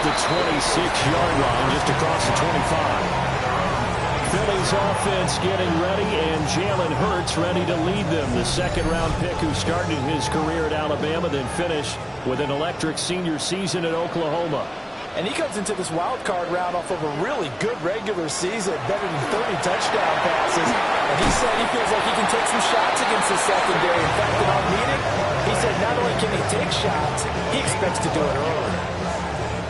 the 26-yard line, just across the 25. Philly's offense getting ready, and Jalen Hurts ready to lead them. The second-round pick who started his career at Alabama, then finished with an electric senior season at Oklahoma. And he comes into this wild card round off of a really good regular season, better than 30 touchdown passes. And he said he feels like he can take some shots against the secondary. In fact, in our meeting, he said not only can he take shots, he expects to do it early.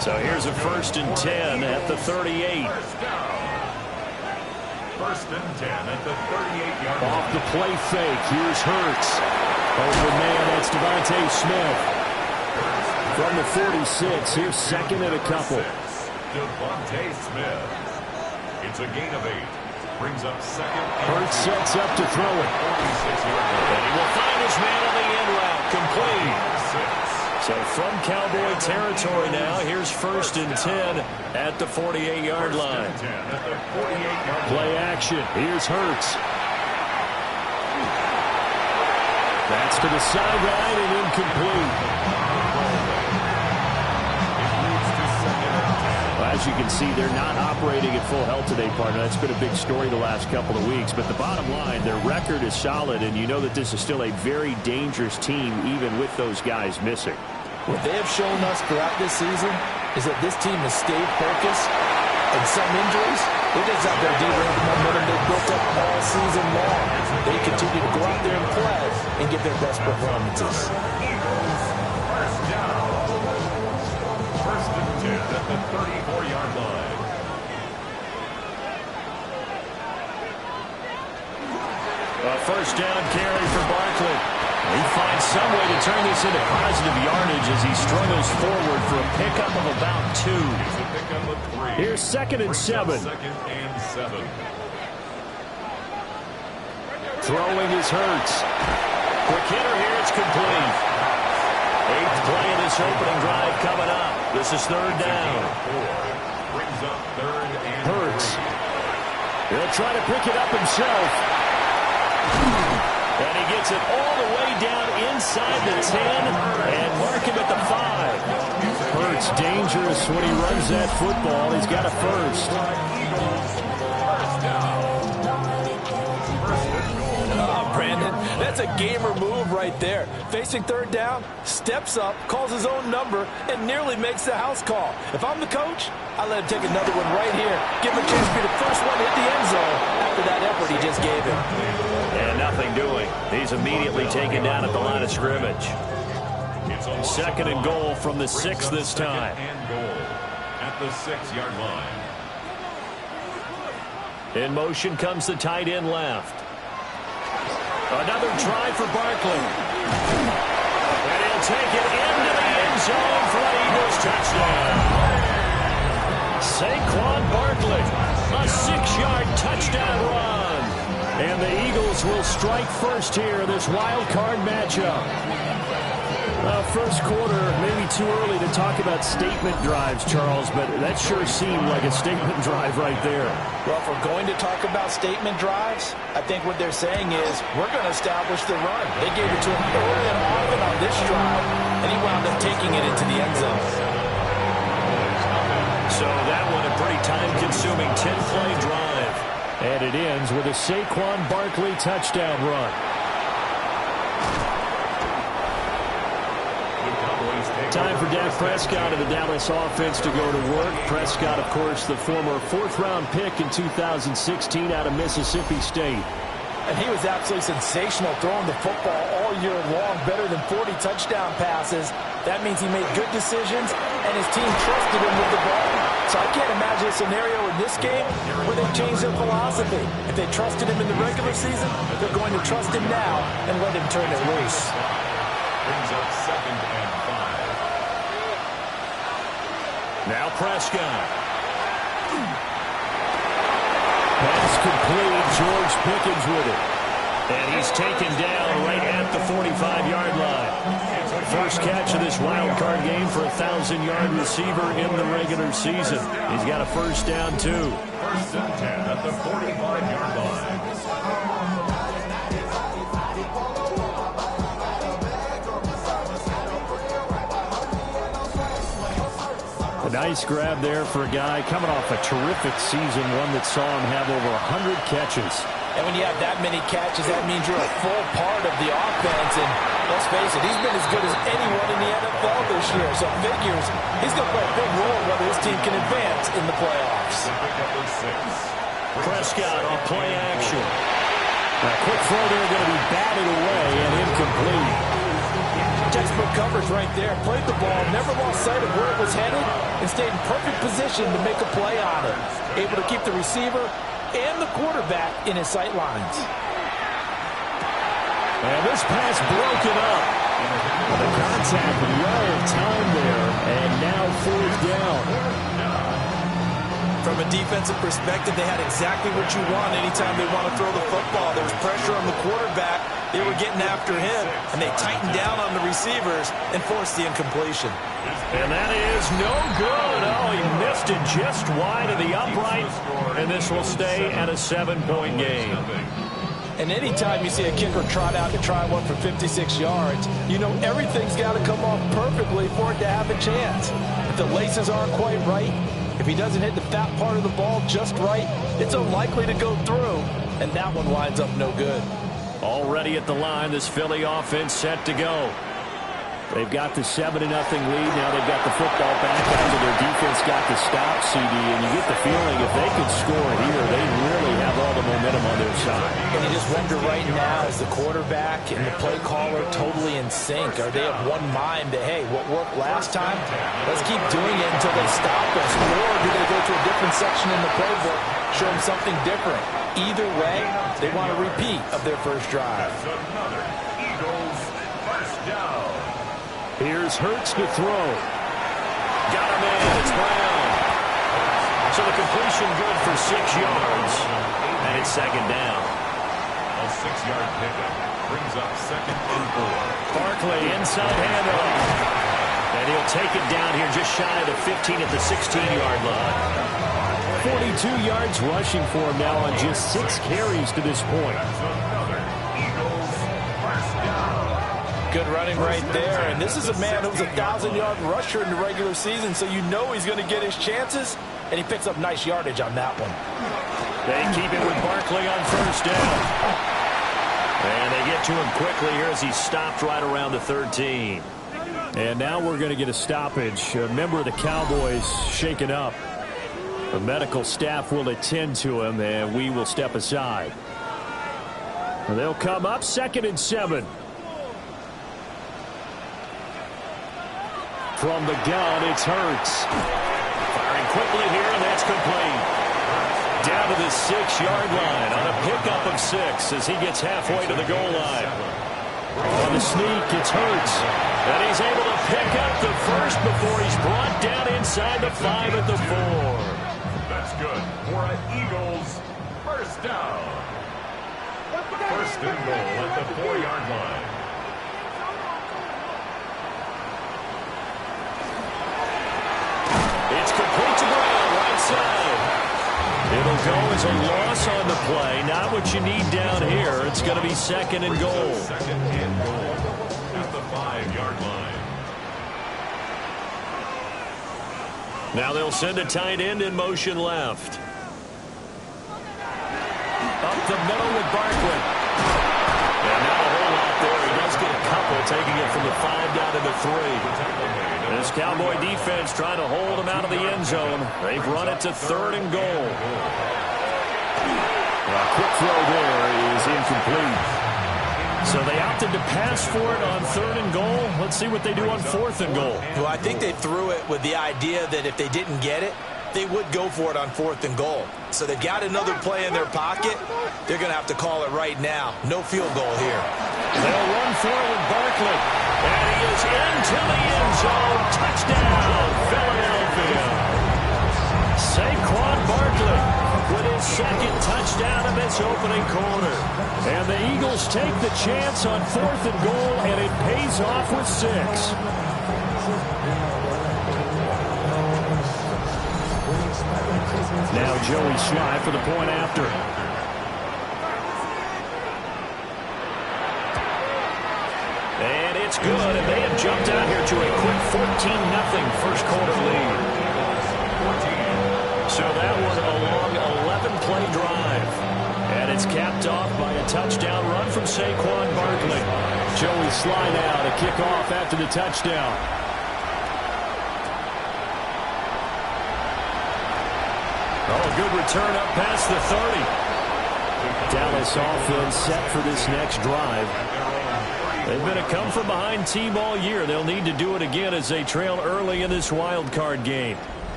So here's a 1st and 10 at the 38. 1st and 10 at the 38-yard line. Off the play fake, here's Hurts. Open man, that's Devontae Smith. From the 46, here's second and a couple. Devontae Smith. It's a gain of 8. Brings up second. Hurts sets up to throw it. 46-yard line. And he will find his man on the end route, complete. So from Cowboy territory now, here's 1st and 10 at the 48-yard line. Play action. Here's Hurts. That's to the sideline and incomplete. Well, as you can see, they're not operating at full health today, partner. That's been a big story the last couple of weeks. But the bottom line, their record is solid, and you know that this is still a very dangerous team, even with those guys missing. What they have shown us throughout this season is that this team has stayed focused, and some injuries, they're just out there derailed the momentum they've built up all season long. They continue to go out there and play and give their best performances. First down. 1st and 10 at the 34-yard line. A 1st down carry for Barkley. He finds some way to turn this into positive yardage as he struggles forward for a pickup of about 2. Here's 2nd and 7. 2nd and 7. Throwing is Hurts. Quick hitter here, it's complete. 8th play of this opening drive coming up. This is 3rd down. Brings up 3rd and Hurts. He'll try to pick it up himself. And he gets it all the way down inside the 10 and mark him at the 5. Hurts dangerous when he runs that football. He's got a 1st. Brandon, that's a gamer move right there. Facing 3rd down, steps up, calls his own number, and nearly makes the house call. If I'm the coach, I let him take another one right here. Give him a chance to be the first one to hit the end zone after that effort he just gave him. And nothing doing. He's immediately taken down at the line of scrimmage. 2nd and goal from the 6 this time. And goal at the 6-yard line. In motion comes the tight end left. Another try for Barkley. And he'll take it into the end zone for an Eagles touchdown. Saquon Barkley, a 6-yard touchdown run. And the Eagles will strike first here in this wild card matchup. First quarter, maybe too early to talk about statement drives, Charles, but that sure seemed like a statement drive right there. Well, if we're going to talk about statement drives, I think what they're saying is we're going to establish the run. They gave it to him early and often on this drive, and he wound up taking it into the end zone. So that one a pretty time-consuming 10-play drive. And it ends with a Saquon Barkley touchdown run. Time for Dak Prescott of the Dallas offense to go to work. Prescott, of course, the former 4th-round pick in 2016 out of Mississippi State. And he was absolutely sensational throwing the football all year long, better than 40 touchdown passes. That means he made good decisions, and his team trusted him with the ball. So I can't imagine a scenario in this game where they changed their philosophy. If they trusted him in the regular season, they're going to trust him now and let him turn it loose. Brings up 2nd and 5. Now Prescott. Pass complete. George Pickens with it. And he's taken down right at the 45-yard line. First catch of this wild card game for a 1,000-yard receiver in the regular season. He's got a 1st down, too. 1st and 10 at the 45-yard line. A nice grab there for a guy coming off a terrific season, one that saw him have over 100 catches. And when you have that many catches, that means you're a full part of the offense. And let's face it, he's been as good as anyone in the NFL this year. So figures he's going to play a big role whether his team can advance in the playoffs. Prescott on play action. A quick throw there, going to be batted away and incomplete. Textbook coverage right there. Played the ball, never lost sight of where it was headed, and stayed in perfect position to make a play on it. Able to keep the receiver and the quarterback in his sight lines. And this pass broken up. The contact well timed there, and now fourth down. From a defensive perspective, they had exactly what you want anytime they want to throw the football. There was pressure on the quarterback. They were getting after him, and they tightened down on the receivers and forced the incompletion. And that is no good. Oh, he missed it just wide of the upright, and this will stay at a 7-point game. And anytime you see a kicker trot out to try one for 56 yards, you know everything's got to come off perfectly for it to have a chance. If the laces aren't quite right, if he doesn't hit the fat part of the ball just right, it's unlikely to go through, and that one winds up no good. Already at the line, this Philly offense set to go. They've got the 7-0 lead. Now they've got the football back after their defense got the stop, CD. And you get the feeling if they can score here, they really have all the momentum on their side. And you just wonder right now, is the quarterback and the play caller totally in sync? Are they of one mind that, hey, what worked last time, let's keep doing it until they stop us? Or do they go to a different section in the playbook, show them something different? Either way, they want a repeat of their first drive. Another Eagles first down. Here's Hurts to throw. Got him in. It's Brown. So the completion good for 6 yards. And it's second down. A 6-yard pickup brings up 2nd and 4. Barkley inside handoff. And he'll take it down here just shy of the 15 at the 16-yard line. 42 yards rushing for him now on just 6 carries to this point. Another Eagles first down. Good running right there, and this is a man who was a 1,000-yard rusher in the regular season, so you know he's going to get his chances, and he picks up nice yardage on that one. They keep it with Barkley on first down. And they get to him quickly here as he's stopped right around the 13. And now we're going to get a stoppage. A member of the Cowboys shaken up. The medical staff will attend to him, and we will step aside. They'll come up 2nd and 7. From the gun, it's Hurts. Firing quickly here, and that's complete. Down to the 6-yard line on a pickup of 6 as he gets halfway to the goal line. On the sneak, it's Hurts. And he's able to pick up the first before he's brought down inside the 5 at the 4. That's good for an Eagles first down. First and goal at the 4-yard line. It's complete to Brown, right side. It'll go as a loss on the play. Not what you need down here. It's going to be 2nd and goal. 2nd and goal at the 5-yard line. Now they'll send a tight end in motion left. Up the middle with Barkley. And not a whole lot there. He does get a couple, taking it from the 5 down to the 3. This Cowboy defense trying to hold him out of the end zone. They've run it to 3rd and goal. A quick throw there is incomplete. So they opted to pass for it on 3rd and goal. Let's see what they do on 4th and goal. Well, I think they threw it with the idea that if they didn't get it, they would go for it on 4th and goal. So they've got another play in their pocket. They're going to have to call it right now. No field goal here. They'll run forward Barkley. And he is into the end zone. Touchdown, Philadelphia. Saquon Barkley with his 2nd touchdown of this opening quarter. And the Eagles take the chance on 4th and goal, and it pays off with 6. Now Joey Slye for the point after. And it's good, and they have jumped out here to a quick 14-0 first quarter lead. touchdown run from Saquon Barkley. Joey Sly now to kick off after the touchdown. Oh, good return up past the 30. Dallas offense set for this next drive. They've been a come-from-behind team all year. They'll need to do it again as they trail early in this wild card game.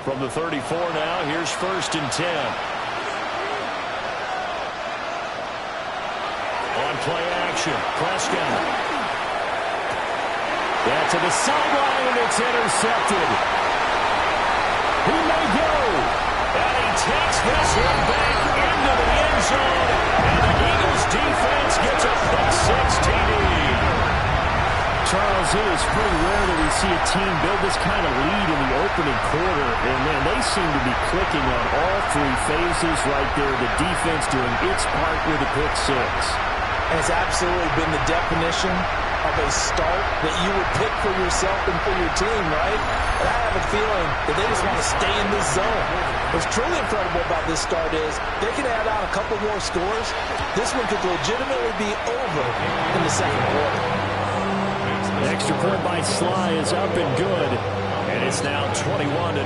From the 34 now, here's 1st and 10. On play action, Prescott. Yeah, to the sideline, and it's intercepted. He may go. And he takes this one back into the end zone. And the Eagles defense gets a pick-six TD. Charles, it is pretty rare that we see a team build this kind of lead in the opening quarter. And, man, they seem to be clicking on all three phases right there. The defense doing its part with a pick-six. And it's absolutely been the definition of a start that you would pick for yourself and for your team, right? And I have a feeling that they just want to stay in this zone. What's truly incredible about this start is they can add on a couple more scores. This one could legitimately be over in the second quarter. The extra point by Sly is up and good. And it's now 21-0.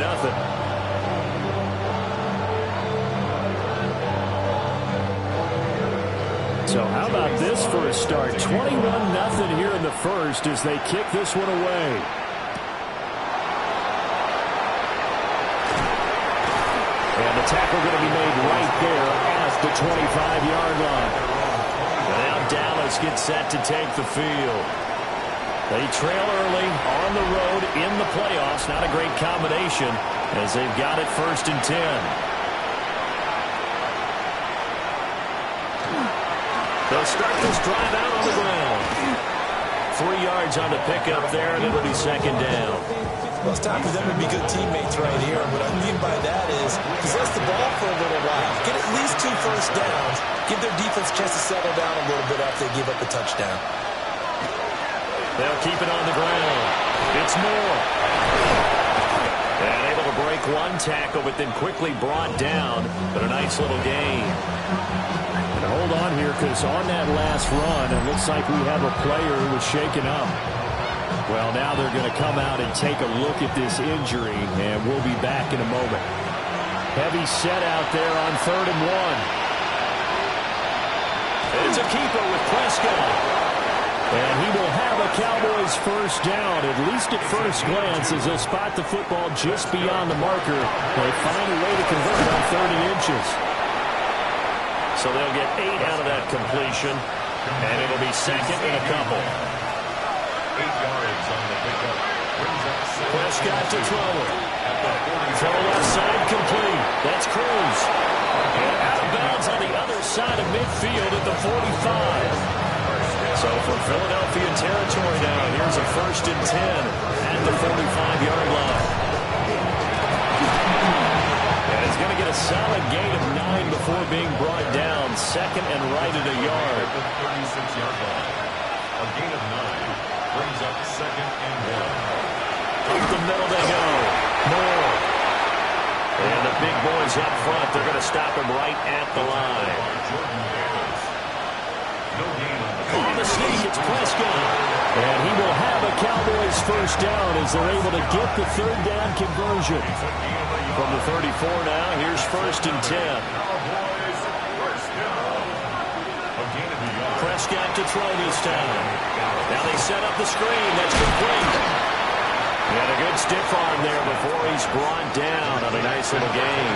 So how about this for a start? 21-0 here in the first as they kick this one away. And the tackle going to be made right there at the 25-yard line. And now Dallas gets set to take the field. They trail early on the road in the playoffs. Not a great combination as they've got it 1st and 10. They'll start this drive out on the ground. 3 yards on the pickup there, and it'll be 2nd down. Well, it's time for them to be good teammates right here. What I mean by that is possess the ball for a little while. Get at least 2 first downs. Give their defense a chance to settle down a little bit after they give up the touchdown. They'll keep it on the ground. It's Moore. And able to break one tackle, but then quickly brought down. But a nice little gain. And hold on here, because on that last run, it looks like we have a player who was shaken up. Well, now they're going to come out and take a look at this injury, and we'll be back in a moment. Heavy set out there on 3rd and 1. It's a keeper with Prescott. And he will have a Cowboys first down, at least at first glance, as they'll spot the football just beyond the marker. They find a way to convert on 3rd and inches. So they'll get 8 out of that completion, and it'll be 2nd and a couple. 8 yards on the pickup. Prescott to throw it. Throw left side complete. That's Cruz. And out of bounds on the other side of midfield at the 45. So for Philadelphia territory now, here's a 1st and 10 at the 45-yard line. And it's going to get a solid gain of 9 before being brought down. 2nd and right at a yard. The 36-yard line. A gain of 9 brings up 2nd and 1. Up the middle they go. Moore. And the big boys up front, they're going to stop him right at the line. On the sneak, it's Prescott. And he will have a Cowboys first down as they're able to get the 3rd down conversion. From the 34 now, here's 1st and 10. Prescott to throw this time. Now they set up the screen. That's complete. And a good stiff arm there before he's brought down on a nice little gain.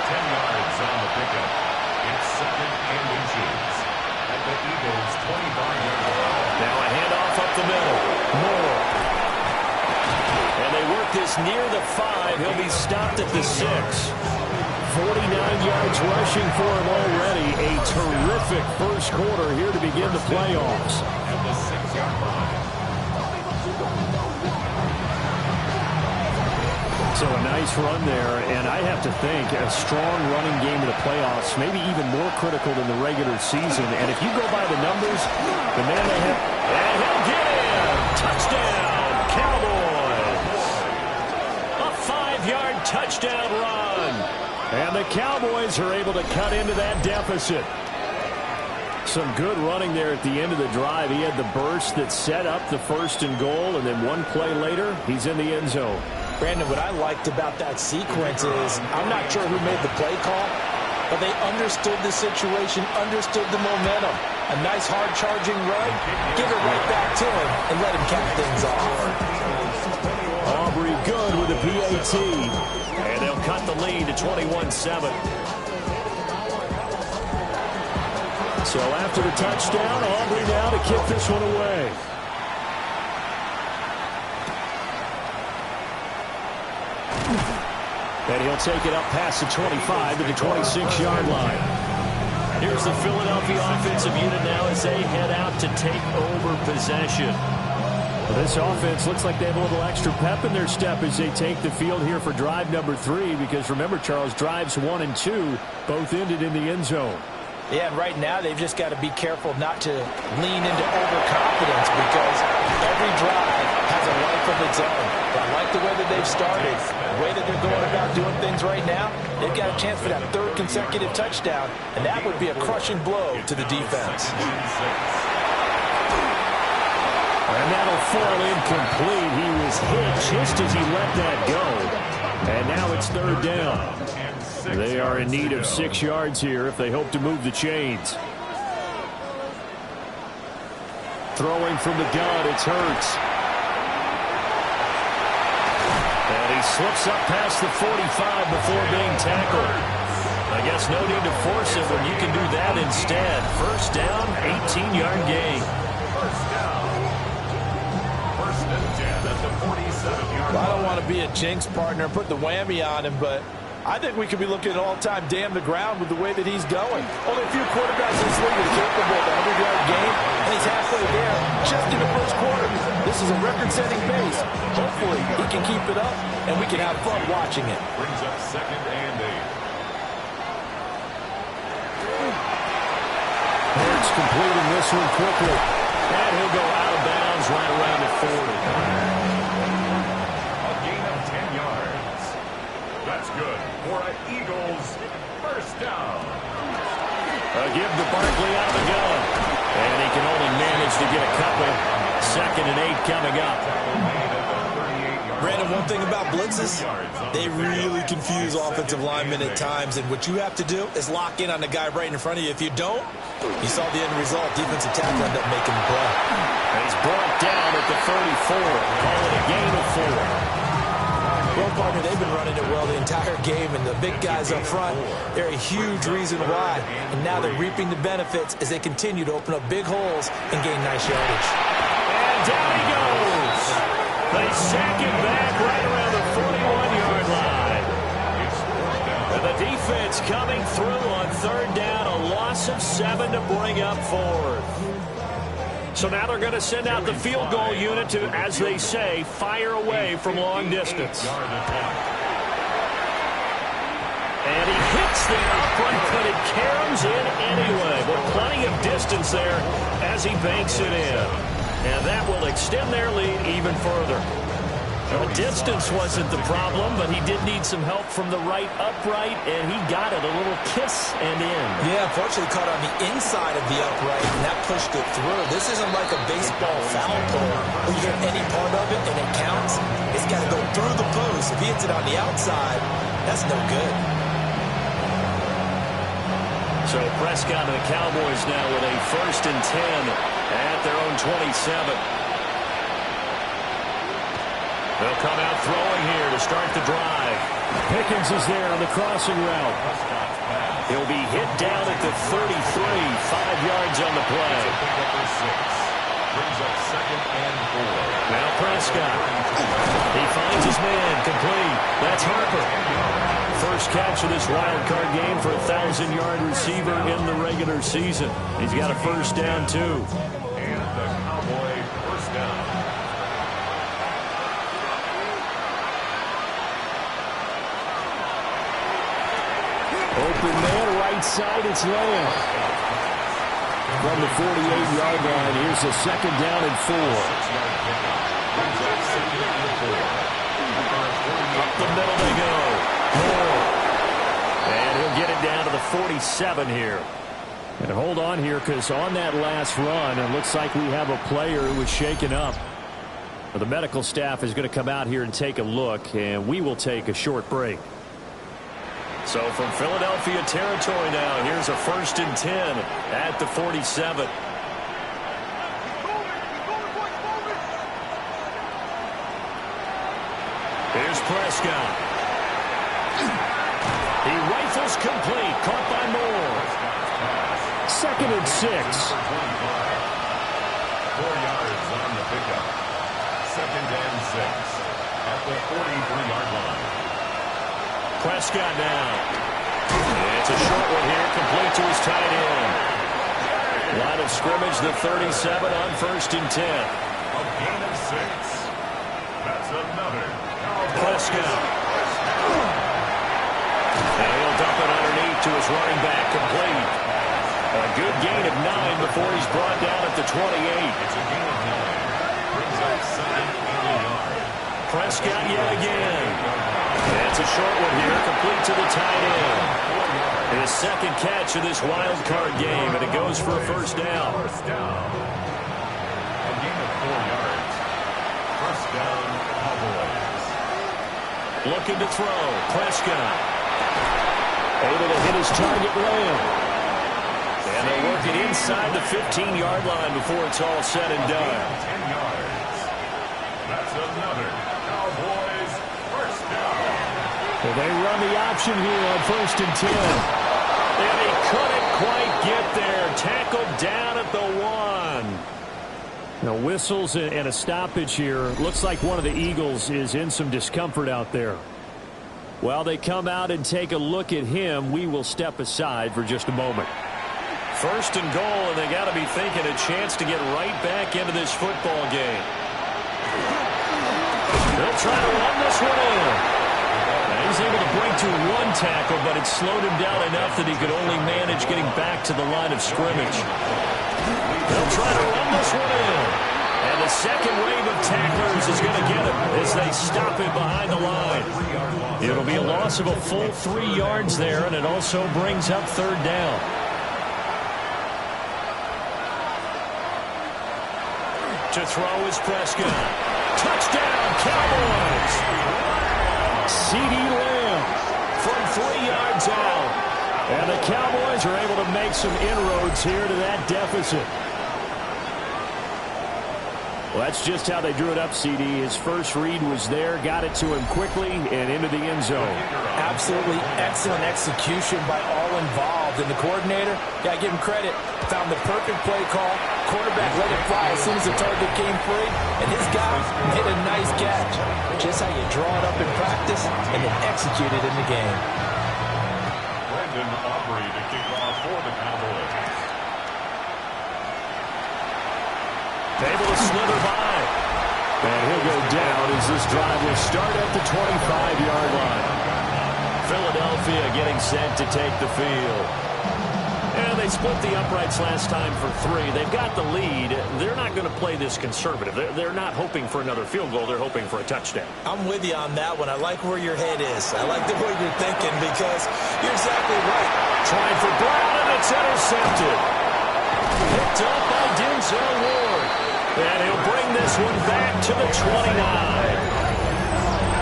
10 yards on the pickup. It's 2nd and inches. At the Eagles' 25-yard line. Now a handoff up the middle. Moore. And they work this near the 5. He'll be stopped at the 6. 49 yards rushing for him already. A terrific first quarter here to begin the playoffs. At the 6-yard line. So a nice run there, and I have to think a strong running game in the playoffs, maybe even more critical than the regular season. And if you go by the numbers, the man they have, and he'll get in. Touchdown, Cowboys. A 5-yard touchdown run. And the Cowboys are able to cut into that deficit. Some good running there at the end of the drive. He had the burst that set up the 1st and goal, and then one play later, he's in the end zone. Brandon, what I liked about that sequence is I'm not sure who made the play call, but they understood the situation, understood the momentum. A nice hard-charging run, give it right back to him, and let him cap things off. Aubrey good with a PAT, and they'll cut the lead to 21-7. So after the touchdown, Aubrey now to kick this one away. And he'll take it up past the 25 to the 26-yard line. Here's the Philadelphia offensive unit now as they head out to take over possession. Well, this offense looks like they have a little extra pep in their step as they take the field here for drive number 3, because remember, Charles, drives 1 and 2 both ended in the end zone. Yeah, and right now they've just got to be careful not to lean into overconfidence, because every drive has a life of its own. But I like the way that they've started, the way that they're going about doing things right now. They've got a chance for that 3rd consecutive touchdown, and that would be a crushing blow to the defense. And that'll fall incomplete. He was hit just as he let that go. And now it's 3rd down. They are in need of 6 yards here if they hope to move the chains. Throwing from the gun, it's Hurts. And he slips up past the 45 before being tackled. I guess no need to force it when you can do that instead. 1st down, 18-yard gain. 1st down. 1st and 10 at the 47-yard line. I don't want to be a jinx partner, put the whammy on him, but I think we could be looking at all-time damn the ground with the way that he's going. Only a few quarterbacks in this league are capable of a 100-yard game, and he's halfway there just in the 1st quarter. This is a record-setting pace. Hopefully, he can keep it up, and we can have fun watching it. Brings up 2nd and 8. Hurts completing this one quickly. And he'll go out of bounds right around the 40. A gain of 10 yards. That's good for an Eagles 1st down. Give to Barkley out of the gun. And he can only manage to get a couple. 2nd and 8 coming up. Brandon, one thing about blitzes, they really confuse offensive linemen at times, and what you have to do is lock in on the guy right in front of you. If you don't, you saw the end result. Defensive tackle ended up making the play. And he's brought down at the 34. Call it a gain of 4. Well, partner, they've been running it well the entire game, and the big guys up front, they're a huge reason why. And now they're reaping the benefits as they continue to open up big holes and gain nice yardage. And down he goes. They sack him back right around the 41-yard line. And the defense coming through on 3rd down, a loss of 7 to bring up 4th. So now they're going to send out the field goal unit to, as they say, fire away from long distance. And he hits the upright, but it caroms in anyway. But plenty of distance there as he banks it in. And that will extend their lead even further. The distance wasn't the problem, but he did need some help from the right upright, and he got it a little kiss and in. Yeah, unfortunately caught on the inside of the upright, and that pushed it through. This isn't like a baseball foul pole where you get any part of it and it counts. It's got to go through the post. If he hits it on the outside, that's no good. So Prescott and the Cowboys now with a 1st and 10 at their own 27. They'll come out throwing here to start the drive. Pickens is there on the crossing route. He'll be hit down at the 33, 5 yards on the play. Brings up 2nd and 4. Now Prescott. He finds his man, complete. That's Harper. First catch of this wild card game for a 1,000-yard receiver in the regular season. He's got a 1st down, too. And the Cowboy 1st down. Open man, right side, it's Lamb. From the 48-yard line, here's a 2nd down and 4. Up the middle they go. Moore. And he'll get it down to the 47 here. And hold on here, because on that last run, it looks like we have a player who was shaken up. The medical staff is going to come out here and take a look, and we will take a short break. So from Philadelphia territory now, here's a 1st and 10 at the 47. Here's Prescott. He rifles complete, caught by Moore. 2nd and 6. 4 yards on the pickup. 2nd and 6 at the 43-yard line. Prescott now. It's a short one here, complete to his tight end. Line of scrimmage, the 37 on 1st and 10. A gain of 6. That's another. Prescott. And he'll dump it underneath to his running back, complete. A good gain of 9 before he's brought down at the 28. It's a gain of 9. Brings up 2nd and a yard. Prescott yet again. That's a short one here, complete to the tight end. His 2nd catch of this wild card game, and it goes for a 1st down. First down. A gain of 4 yards. 1st down, Cowboys. Looking to throw. Prescott. Able to hit his target, Lamb. And they'll work it inside the 15-yard line before it's all said and done. 10 yards. That's another Cowboys 1st down. Well, they run the option here on 1st and 10. And he couldn't quite get there. Tackled down at the 1. Now, whistles and a stoppage here. Looks like one of the Eagles is in some discomfort out there. While they come out and take a look at him, we will step aside for just a moment. 1st and goal, and they got to be thinking a chance to get right back into this football game. They'll try to run this one in. Now he's able to break to 1 tackle, but it slowed him down enough that he could only manage getting back to the line of scrimmage. They'll try to run this one in. And the 2nd wave of tacklers is going to get him as they stop him behind the line. It'll be a loss of a full 3 yards there, and it also brings up 3rd down. To throw is Prescott. Touchdown, Cowboys! CeeDee Lamb from 3 yards out. And the Cowboys are able to make some inroads here to that deficit. Well, that's just how they drew it up, CD. His first read was there, got it to him quickly, and into the end zone. Absolutely excellent execution by all involved. And the coordinator, got to give him credit, found the perfect play call. Quarterback let it fly as soon as the target came free, and his guy hit a nice catch. Just how you draw it up in practice and then execute it in the game. Brandon Aubrey to kick off for the Cowboys. Able to slither by. And he'll go down as this drive will start at the 25-yard line. Philadelphia getting set to take the field. And they split the uprights last time for 3. They've got the lead. They're not going to play this conservative. They're not hoping for another field goal. They're hoping for a touchdown. I'm with you on that one. I like where your head is. I like the way you're thinking because you're exactly right. Trying for Brown, and it's intercepted. Picked up by Denzel Ward. And he'll bring this one back to the 29.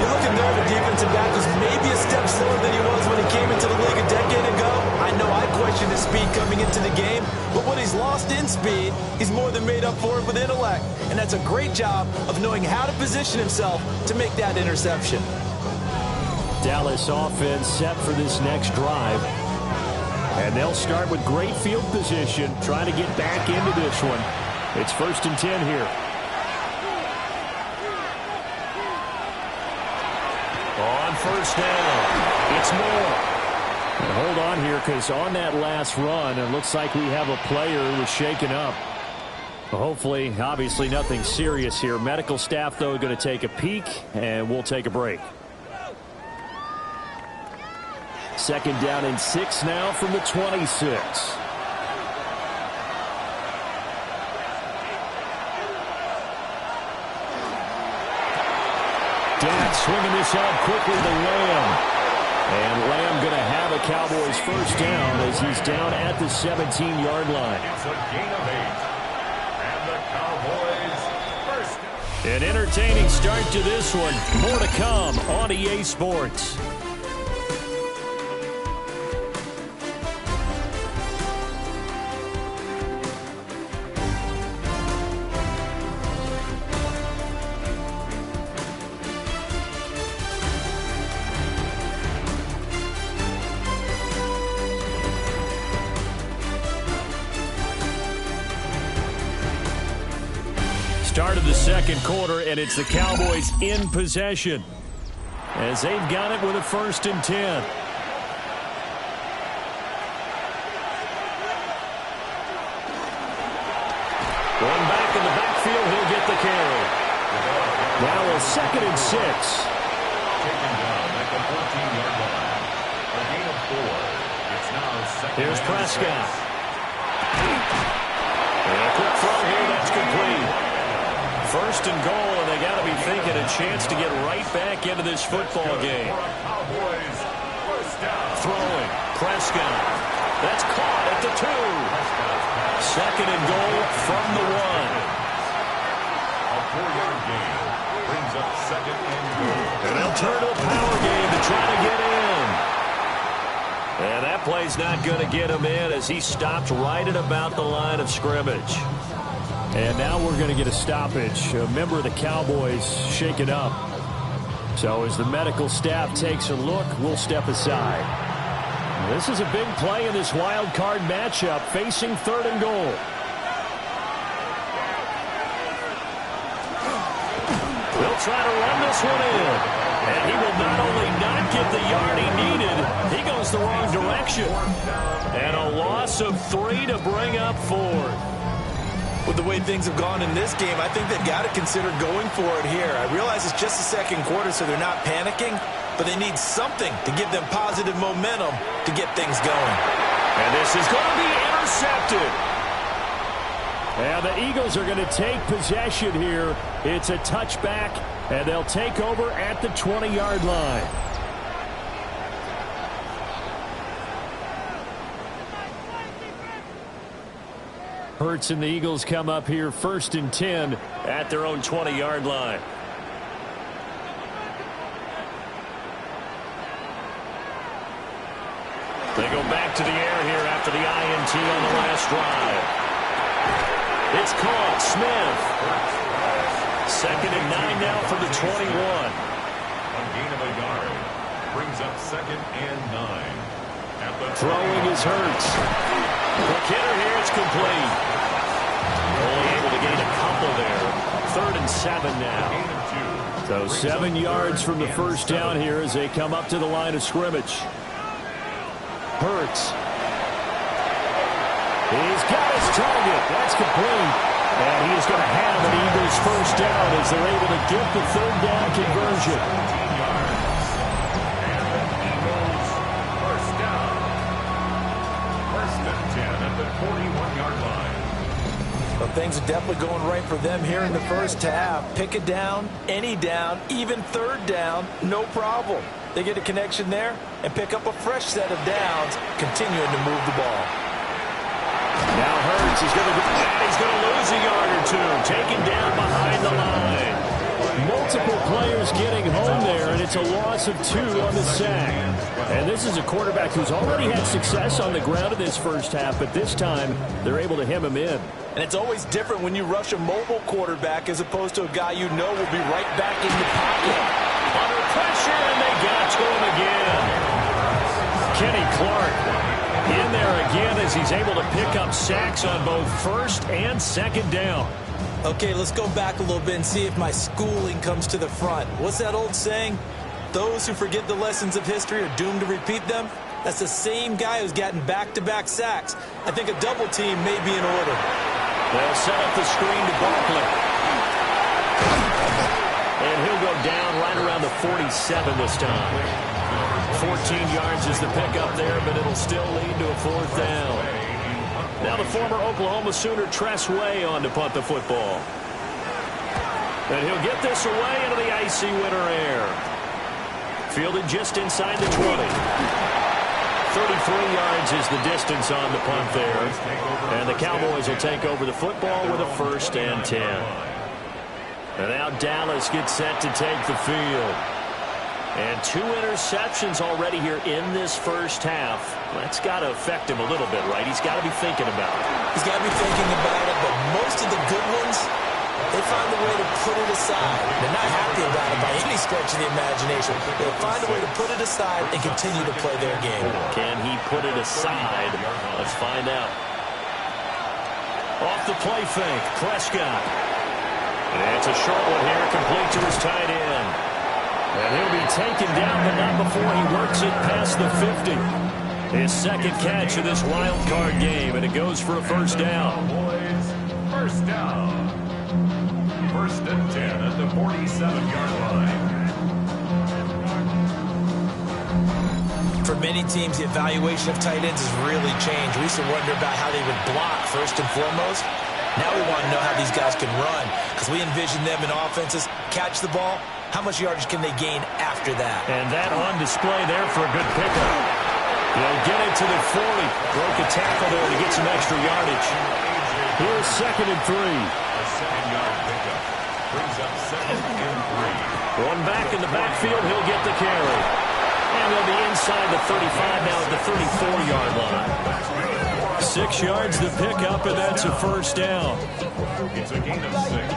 You're looking there, the defensive back was maybe a step slower than he was when he came into the league a decade ago. I know I questioned his speed coming into the game, but what he's lost in speed, he's more than made up for it with intellect. And that's a great job of knowing how to position himself to make that interception. Dallas offense set for this next drive. And they'll start with great field position, trying to get back into this one. It's 1st and 10 here. On 1st down, it's Moore. And hold on here, because on that last run, it looks like we have a player who was shaken up. Well, hopefully, obviously nothing serious here. Medical staff, though, going to take a peek, and we'll take a break. 2nd down and 6 now from the 26. Dak swinging this out quickly to Lamb. And Lamb going to have a Cowboys first down as he's down at the 17-yard line. It's a gain of 8. And the Cowboys first down. An entertaining start to this one. More to come on EA Sports. Start of the second quarter, and it's the Cowboys in possession as they've got it with a 1st and 10. Going back in the backfield, he'll get the carry. Now a 2nd and 6. Taken down at the 14-yard line. A gain of 4. It's now 2nd. Here's Prescott. And a quick throw here, that's complete. 1st and goal, and they got to be thinking a chance to get right back into this football game. Cowboys first down. Throwing, Prescott. That's caught at the 2. 2nd and goal from the 1. A 4-yard gain brings up 2nd and goal. And they'll turn to a power game to try to get in. And that play's not going to get him in as he stopped right at about the line of scrimmage. And now we're going to get a stoppage. A member of the Cowboys shaken up. So as the medical staff takes a look, we'll step aside. This is a big play in this wild card matchup facing 3rd and goal. They'll try to run this one in. And he will not only not get the yard he needed, he goes the wrong direction. And a loss of 3 to bring up 4. With the way things have gone in this game, I think they've got to consider going for it here. I realize it's just the second quarter, so they're not panicking, but they need something to give them positive momentum to get things going. And this is going to be intercepted. And the Eagles are going to take possession here. It's a touchback, and they'll take over at the 20-yard line. Hurts and the Eagles come up here 1st and 10 at their own 20-yard line. They go back to the air here after the INT on the last drive. It's caught. Smith. 2nd and 9 now for the 21. A gain of a yard brings up 2nd and 9. At the Throwing is Hurts. Quick hitter here. It's complete. Only able to gain a couple there. 3rd and 7 now. So 7 yards from the first down here as they come up to the line of scrimmage. Hurts. He's got his target. That's complete. And he is going to have an Eagles first down as they're able to get the 3rd down conversion. 17 yards. And the Eagles first down. 1st and 10 at the 41-yard line. Well, things are definitely going right for them here in the first half. Pick a down, any down, even 3rd down, no problem. They get a connection there and pick up a fresh set of downs, continuing to move the ball. Now Hurts is going to lose a yard or 2, taken down behind the line. Multiple players getting home there, and it's a loss of 2 on the sack. And this is a quarterback who's already had success on the ground in this first half, but this time they're able to hem him in. And it's always different when you rush a mobile quarterback as opposed to a guy you know will be right back in the pocket. Under pressure, and they got to him again. Kenny Clark in there again as he's able to pick up sacks on both 1st and 2nd down. Okay, let's go back a little bit and see if my schooling comes to the front. What's that old saying? Those who forget the lessons of history are doomed to repeat them. That's the same guy who's gotten back-to-back sacks. I think a double team may be in order. They'll set up the screen to Barkley. And he'll go down right around the 47 this time. 14 yards is the pickup there, but it'll still lead to a 4th down. Now the former Oklahoma Sooner Tress Way on to punt the football. And he'll get this away into the icy winter air. Fielded just inside the 20. 33 yards is the distance on the punt there. And the Cowboys will take over the football with a 1st and 10. And now Dallas gets set to take the field. And 2 interceptions already here in this first half. That's got to affect him a little bit, right? He's got to be thinking about it. He's got to be thinking about it, but most of the good ones, they find a way to put it aside. They're not happy about it by any stretch of the imagination. They'll find a way to put it aside and continue to play their game. Can he put it aside? Let's find out. Off the play fake, Prescott. And it's a short one here, complete to his tight end. And he'll be taken down, but not before he works it past the 50. His 2nd catch of this wild card game, and it goes for a 1st down. First down. 1st and 10 at the 47-yard line. For many teams, the evaluation of tight ends has really changed. We used to wonder about how they would block first and foremost. Now we want to know how these guys can run, because we envision them in offenses catch the ball. How much yardage can they gain after that? And that on display there for a good pickup. They'll get it to the 40. Broke a tackle there to get some extra yardage. Here's 2nd and 3. A 7-yard pickup brings up 2nd and 3. One back in the backfield, he'll get the carry. And they'll be inside the 35 now at the 34-yard line. 6 yards the pickup, and that's a 1st down. It's a gain of 6.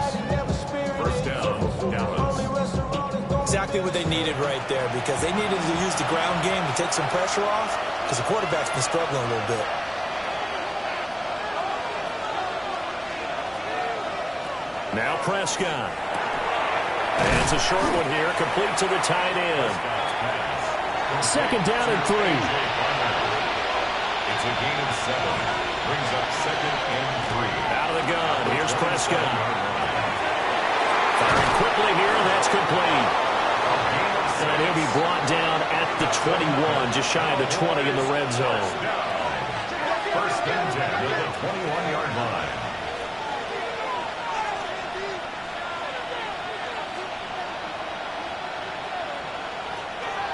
1st down, Dallas. Exactly what they needed right there, because they needed to use the ground game to take some pressure off, because the quarterback's been struggling a little bit. Now Prescott. And it's a short one here, complete to the tight end. 2nd down and 3. It's a gain of 7. Brings up 2nd and 3. Out of the gun. Here's Prescott. Firing quickly here, and that's complete. And he'll be brought down at the 21, just shy of the 20 in the red zone. 1st and 10 at the 21-yard line.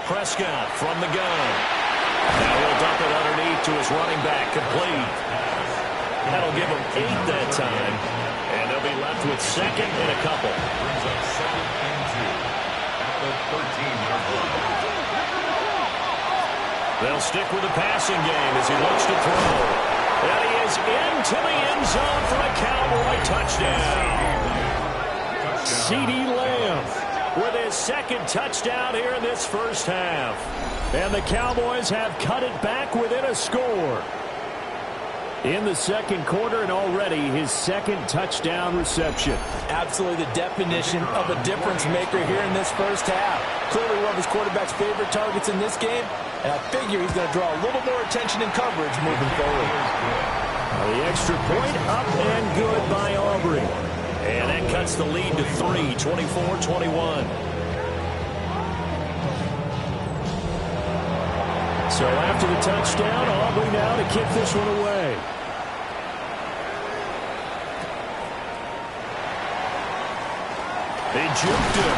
Prescott from the gun. Now he'll dump it underneath to his running back, complete. That'll give him 8 that time. And they'll be left with 2nd and a couple. Brings up 2nd and 2 at the 13-yard line. They'll stick with the passing game as he looks to throw. And he is into the end zone for a Cowboy touchdown. CeeDee Lamb with his 2nd touchdown here in this first half. And the Cowboys have cut it back within a score. In the 2nd quarter, and already his 2nd touchdown reception. Absolutely the definition of a difference maker here in this first half. Clearly one of his quarterback's favorite targets in this game, and I figure he's going to draw a little more attention and coverage moving forward. The extra point up and good by Aubrey. And that cuts the lead to 3, 24-21. So after the touchdown, Aubrey now to kick this one away. They juked him.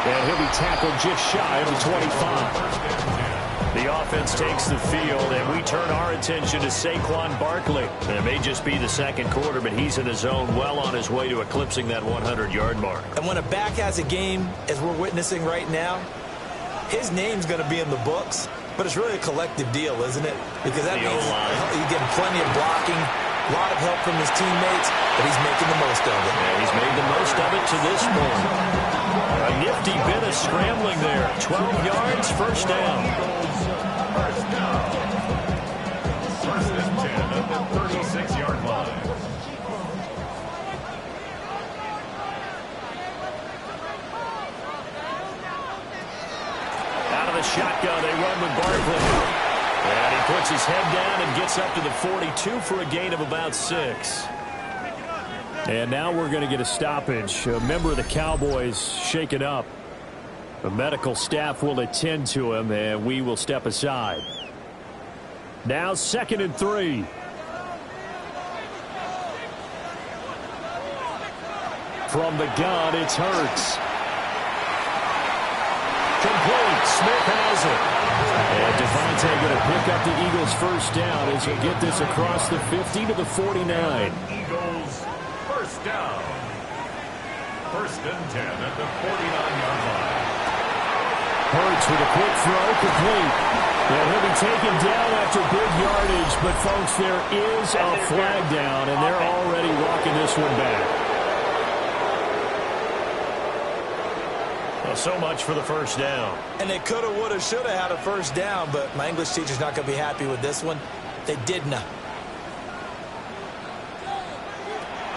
And he'll be tackled just shy of the 25. The offense takes the field, and we turn our attention to Saquon Barkley. It may just be the 2nd quarter, but he's in his zone, well on his way to eclipsing that 100-yard mark. And when a back has a game, as we're witnessing right now, his name's going to be in the books, but it's really a collective deal, isn't it? Because that means he's getting plenty of blocking, a lot of help from his teammates, but he's making the most of it. And he's made the most of it to this point. A nifty bit of scrambling there. 12 yards, 1st down. 1st and 10 at the 36-yard line. Out of the shotgun, they run with Barkley. And he puts his head down and gets up to the 42 for a gain of about 6. And now we're going to get a stoppage. A member of the Cowboys shaken up. The medical staff will attend to him, and we will step aside. Now 2nd and 3. From the gun, it's Hurts. Complete. Smith has it. And Devontae going to pick up the Eagles' first down as he'll get this across the 50 to the 49. Eagles first down. First and 10 at the 49-yard line. Hurts with a quick throw, complete. And he'll be taken down after big yardage, but folks, there is a flag down, and they're already walking this one back. Well, so much for the first down. And they coulda, woulda, shoulda had a first down, but my English teacher's not going to be happy with this one. They did not.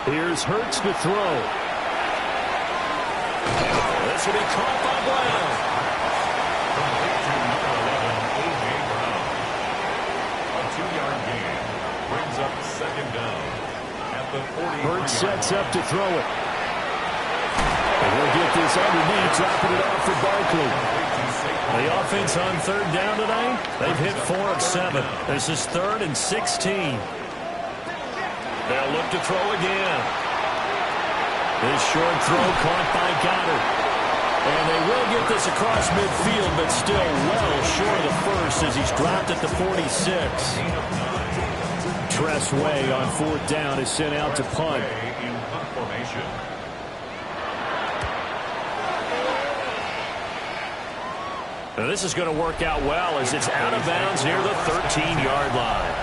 Here's Hurts to throw. This will be caught by Brown. Complete to number 11, A.J. Brown. A 2-yard gain brings up second down at the 40. Hurts sets up to throw it. And he'll get this underneath, dropping it off for Barkley. The offense on third down tonight, they've hit 4 of 7. This is 3rd and 16. They'll look to throw again. This short throw caught by Goddard. And they will get this across midfield, but still well short of the first as he's dropped at the 46. Tress Way on fourth down is sent out to punt. In punt formation. Now this is going to work out well as it's out of bounds near the 13-yard line.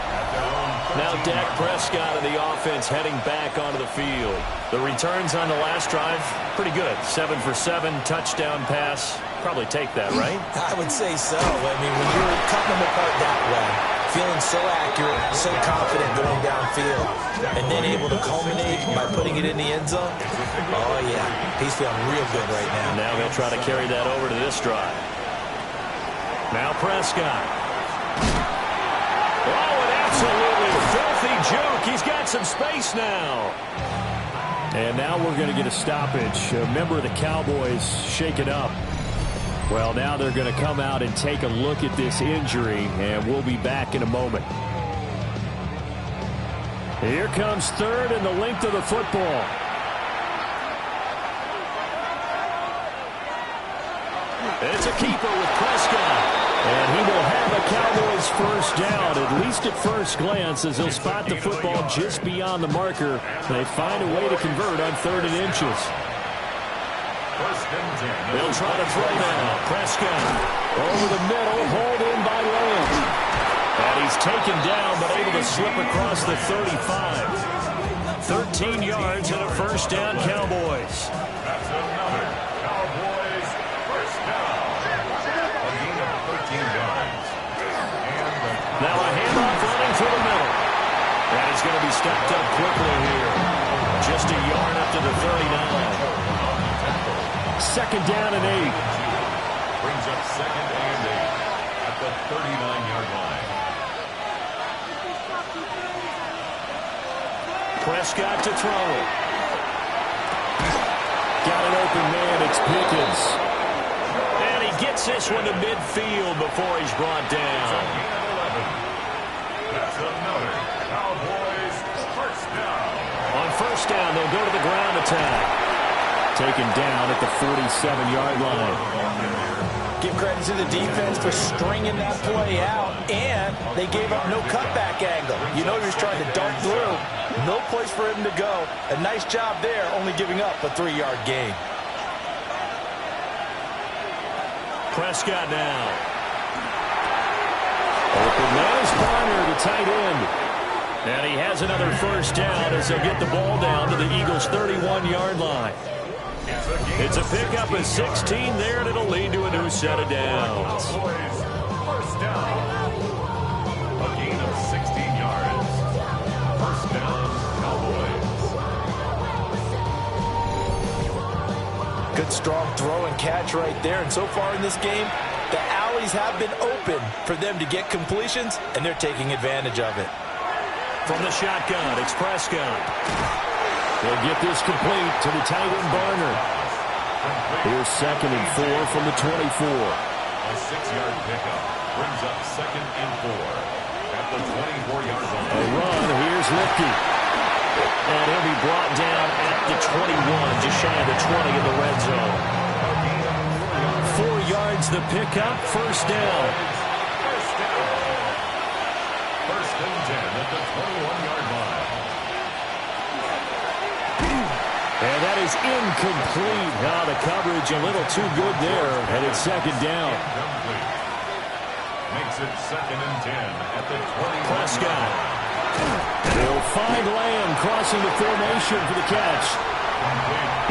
Now Dak Prescott of the offense heading back onto the field. The returns on the last drive, pretty good. 7 for 7, touchdown pass. Probably take that, right? I would say so. I mean, when you're cutting them apart that way, feeling so accurate, so confident going downfield, and then able to culminate by putting it in the end zone, oh, yeah, he's feeling real good right now. Now he'll try to carry that over to this drive. Now Prescott. Oh, an absolutely filthy juke. He's got some space now. And now we're going to get a stoppage. A member of the Cowboys shaken up. Well, now they're going to come out and take a look at this injury, and we'll be back in a moment. Here comes third and the length of the football. It's a keeper with Prescott. And he will have a Cowboys first down, at least at first glance, as he'll spot the football just beyond the marker. They find a way to convert on 3rd and inches. They'll try to throw now. Prescott Over the middle, hauled in by Lamb. and he's taken down but able to slip across the 35. 13 yards and a first down, Cowboys. That's another Cowboys first down. A gain of 13 yards. Now a handoff running through the middle. And he's going to be stepped up quickly here. Just a yard up to the 39. Second down and 8. Brings up second and 8 at the 39-yard line. Prescott to throw it. Got an open man, it's Pickens. And he gets this one to midfield before he's brought down. That's another Cowboys first down. On first down, they'll go to the ground attack. Taken down at the 47-yard line. Give credit to the defense for stringing that play out, and they gave up no cutback angle. You know he was trying to dart through. No place for him to go. A nice job there, only giving up a 3-yard gain. Prescott now. Open man is Bonner, the tight end. And he has another first down as they'll get the ball down to the Eagles' 31-yard line. It's a pickup of 16 there, and it'll lead to a new set of downs. Cowboys first down. A gain of 16 yards. First down, Cowboys. Good strong throw and catch right there. And so far in this game, the alleys have been open for them to get completions, and they're taking advantage of it. From the shotgun, it's Prescott. They'll get this complete to the tight end Barner. Here's 2nd and 4 from the 24. A 6-yard pickup brings up 2nd and 4 at the 24-yard line. A run, here's Lipke. And he'll be brought down at the 21, just shy of the 20 in the red zone. 4 yards finds the pickup, first down. First down. First and 10 at the 21-yard line. And that is incomplete. Now the coverage a little too good there, and it's second down. Incomplete. Makes it second and 10 at the 21. Prescott. They'll find Lamb crossing the formation for the catch.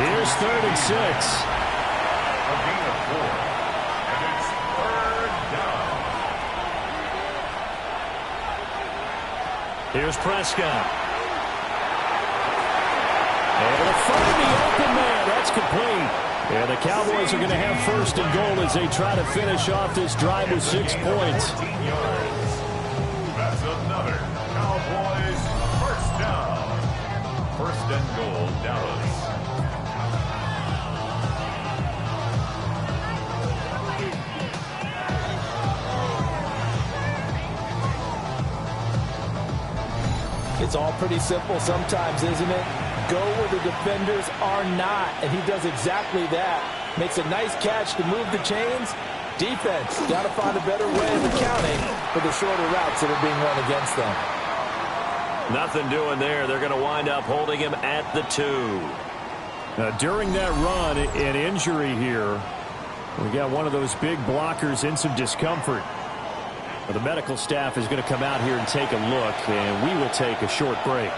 Here's 3rd and 6. A gain of 4. And it's third down. Here's Prescott. Able to find the open man. That's complete. And the Cowboys are going to have first and goal as they try to finish off this drive with 6 points. 14 yards. That's another Cowboys first down. First and goal, Dallas. It's all pretty simple sometimes, isn't it? Go where the defenders are not, and he does exactly that. Makes a nice catch to move the chains. Defense, got to find a better way of accounting for the shorter routes that are being run against them. Nothing doing there. They're going to wind up holding him at the 2. During that run, an injury here. We got one of those big blockers in some discomfort. Well, the medical staff is going to come out here and take a look, and we will take a short break.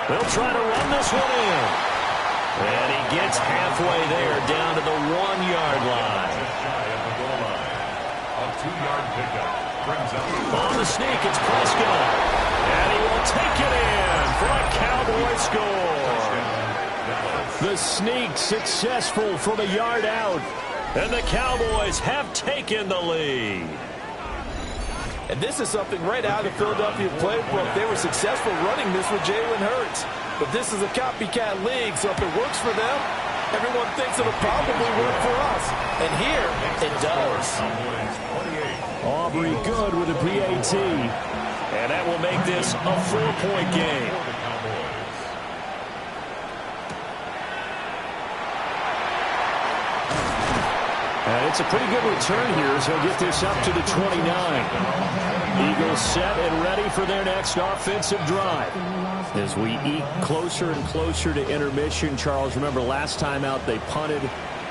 They'll try to run this one in. And he gets halfway there, down to the 1-yard line. Just shy of the goal line. A 2-yard pickup brings up On the sneak, it's Prescott. And he will take it in for a Cowboy score. The sneak successful from a yard out. And the Cowboys have taken the lead. And this is something right out of the Philadelphia playbook. They were successful running this with Jalen Hurts. But this is a copycat league, so if it works for them, everyone thinks it'll probably work for us. And here, it does. Aubrey good with a PAT. And that will make this a 4-point game. And it's a pretty good return here as he'll get this up to the 29. Eagles set and ready for their next offensive drive. As we eke closer and closer to intermission, Charles, remember last time out they punted.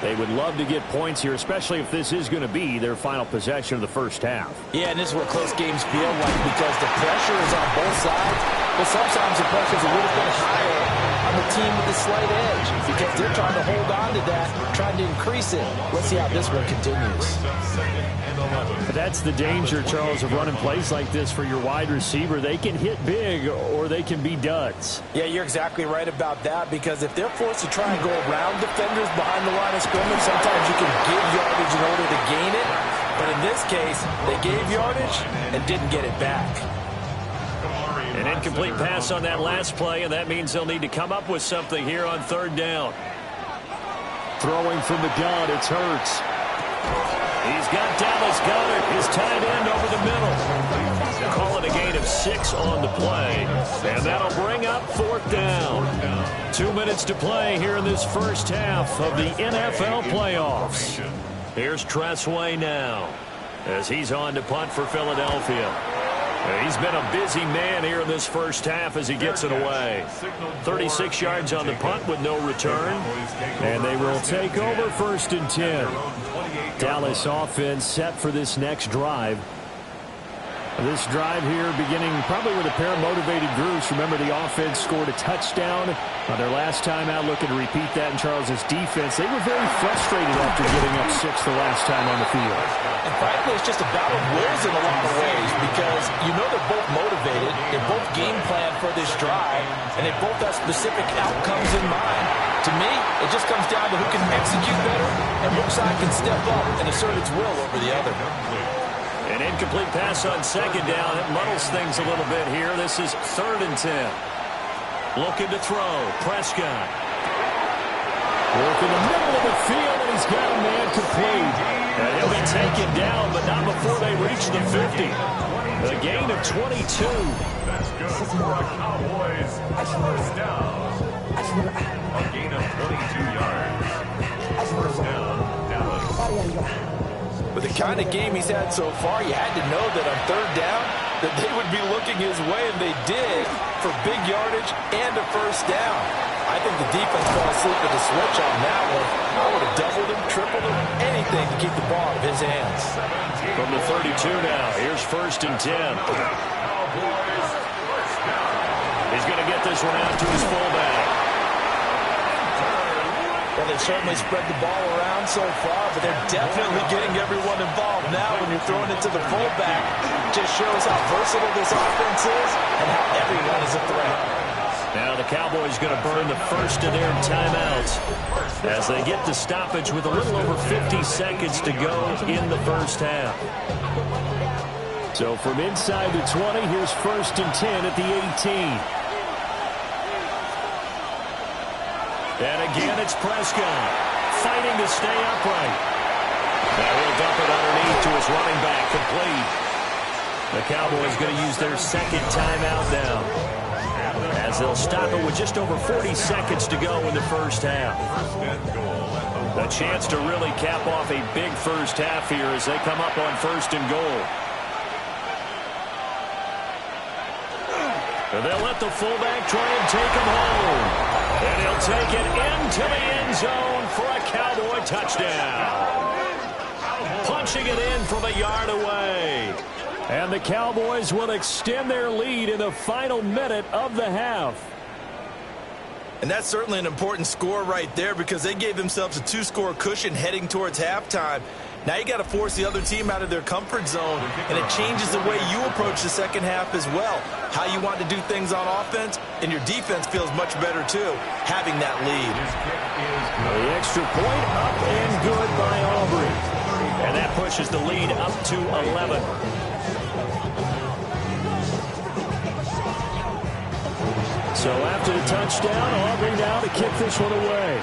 They would love to get points here, especially if this is going to be their final possession of the first half. Yeah, and this is what close games feel like because the pressure is on both sides. But sometimes the pressure is a little bit higher on the team with the slight edge because they're trying to hold on to that, trying to increase it. Let's see how this one continues. But that's the danger, Charles, of running plays like this for your wide receiver. They can hit big or they can be duds. Yeah, you're exactly right about that because if they're forced to try and go around defenders behind the line of scrimmage, sometimes you can give yardage in order to gain it. But in this case, they gave yardage and didn't get it back. An incomplete pass on that last play, and that means they'll need to come up with something here on 3rd down. Throwing from the gun, it's Hurts. He's got Dallas Goedert, his tight end, over the middle. Call it a gain of 6 on the play, and that'll bring up 4th down. 2 minutes to play here in this first half of the NFL playoffs. Here's Tressway now as he's on to punt for Philadelphia. He's been a busy man here in this first half as he gets it away. 36 yards on the punt with no return. And they will take over 1st and 10. Dallas offense set for this next drive. This drive here beginning probably with a pair of motivated groups. Remember, the offense scored a touchdown on their last time out. Looking to repeat that in Charles's defense. They were very frustrated after getting up 6 the last time on the field. And frankly, it's just a battle of wills in a lot of ways because you know they're both motivated. They're both game planned for this drive, and they both have specific outcomes in mind. To me, it just comes down to who can execute better and which side can step up and assert its will over the other. An incomplete pass on 2nd down. It muddles things a little bit here. This is 3rd and 10. Looking to throw. Prescott. Work in the middle of the field, and he's got a man complete. And he'll be taken down, but not before they reach the 50. A gain of 22. That's good for a Cowboys first down. A gain of 22 yards. First down, Dallas. With the kind of game he's had so far, you had to know that on third down that they would be looking his way, and they did, for big yardage and a first down. I think the defense fell asleep at the switch on that one. I would have doubled him, tripled him, anything to keep the ball out of his hands. From the 32 now, here's 1st and 10. Cowboys first down. He's going to get this one out to his fullback. Well, they've certainly spread the ball around so far, but they're definitely getting everyone involved now when you're throwing it to the fullback. Just shows how versatile this offense is and how everyone is a threat. Now the Cowboys going to burn the first of their timeouts as they get the stoppage with a little over 50 seconds to go in the first half. So from inside the 20, here's 1st and 10 at the 18. And again, it's Prescott fighting to stay upright. Now he'll dump it underneath to his running back, complete. The Cowboys going to use their 2nd timeout now, as they'll stop it with just over 40 seconds to go in the first half. A chance to really cap off a big first half here as they come up on 1st and goal. And they'll let the fullback try and take him home. And he'll take it into the end zone for a Cowboy touchdown. Punching it in from a yard away. And the Cowboys will extend their lead in the final minute of the half. And that's certainly an important score right there because they gave themselves a 2-score cushion heading towards halftime. Now you got to force the other team out of their comfort zone, and it changes the way you approach the second half as well. How you want to do things on offense, and your defense feels much better too, having that lead. The extra point up and good by Aubrey. And that pushes the lead up to 11. So after the touchdown, Aubrey now to kick this one away.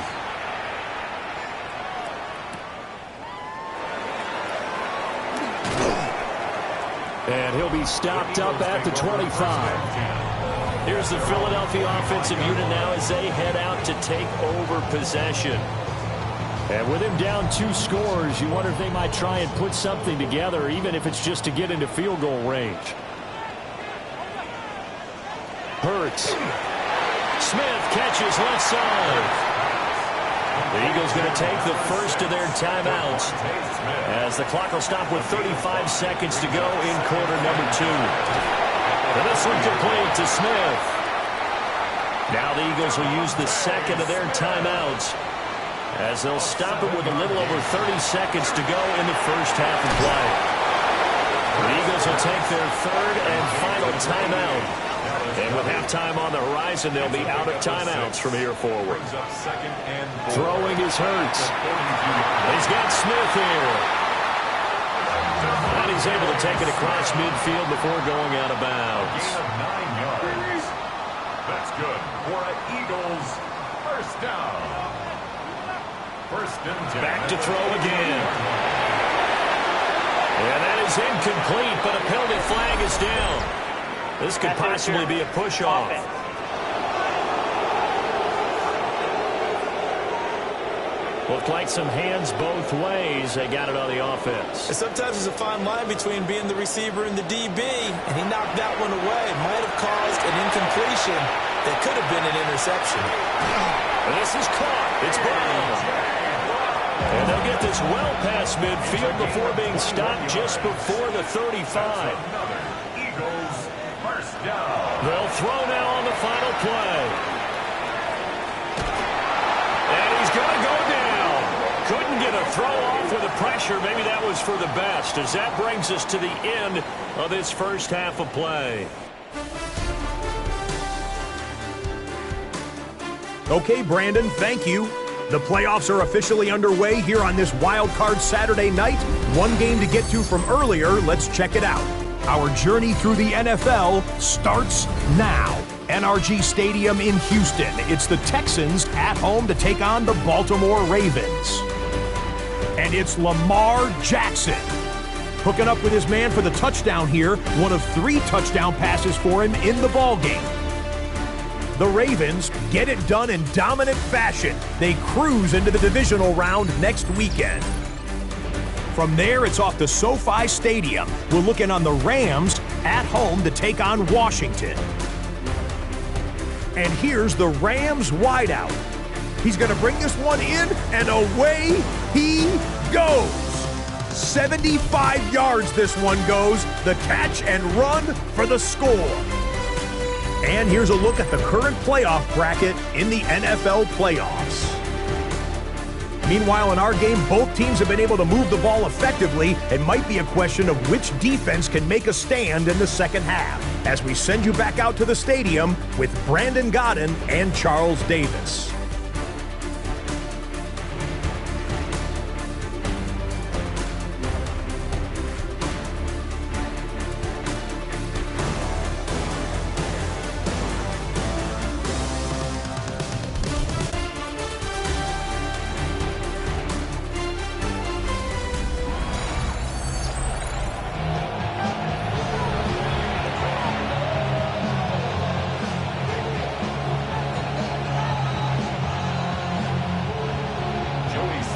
And he'll be stopped up at the 25. Here's the Philadelphia offensive unit now as they head out to take over possession. And with him down 2 scores, you wonder if they might try and put something together, even if it's just to get into field goal range. Hurts. Smith catches left side. The Eagles going to take the first of their timeouts as the clock will stop with 35 seconds to go in quarter number 2. And this one complete to Smith. Now the Eagles will use the second of their timeouts as they'll stop it with a little over 30 seconds to go in the first half of play. The Eagles will take their third and final timeout. And with halftime on the horizon, they'll be out of timeouts from here forward. Throwing is Hurts. He's got Smith here. And he's able to take it across midfield before going out of bounds. 9 yards. That's good for an Eagles first down. 1st and 10. Back to throw again. And that is incomplete, but a penalty flag is down. This could possibly be a push-off. Looked like some hands both ways. They got it on the offense. And sometimes there's a fine line between being the receiver and the DB, and he knocked that one away. Might have caused an incompletion that could have been an interception. This is caught. It's Brown. And they'll get this well past midfield before being stopped just before the 35. They'll throw now on the final play. And he's going to go down. Couldn't get a throw off with the pressure. Maybe that was for the best, as that brings us to the end of this first half of play. Okay, Brandon, thank you. The playoffs are officially underway here on this Wild Card Saturday night. One game to get to from earlier. Let's check it out. Our journey through the NFL starts now. NRG Stadium in Houston. It's the Texans at home to take on the Baltimore Ravens. And it's Lamar Jackson hooking up with his man for the touchdown here. One of 3 touchdown passes for him in the ballgame. The Ravens get it done in dominant fashion. They cruise into the divisional round next weekend. From there, it's off to SoFi Stadium. We're looking on the Rams at home to take on Washington. And here's the Rams wideout. He's going to bring this one in, and away he goes. 75 yards this one goes. The catch and run for the score. And here's a look at the current playoff bracket in the NFL playoffs. Meanwhile, in our game, both teams have been able to move the ball effectively. It might be a question of which defense can make a stand in the second half. As we send you back out to the stadium with Brandon Gaudin and Charles Davis.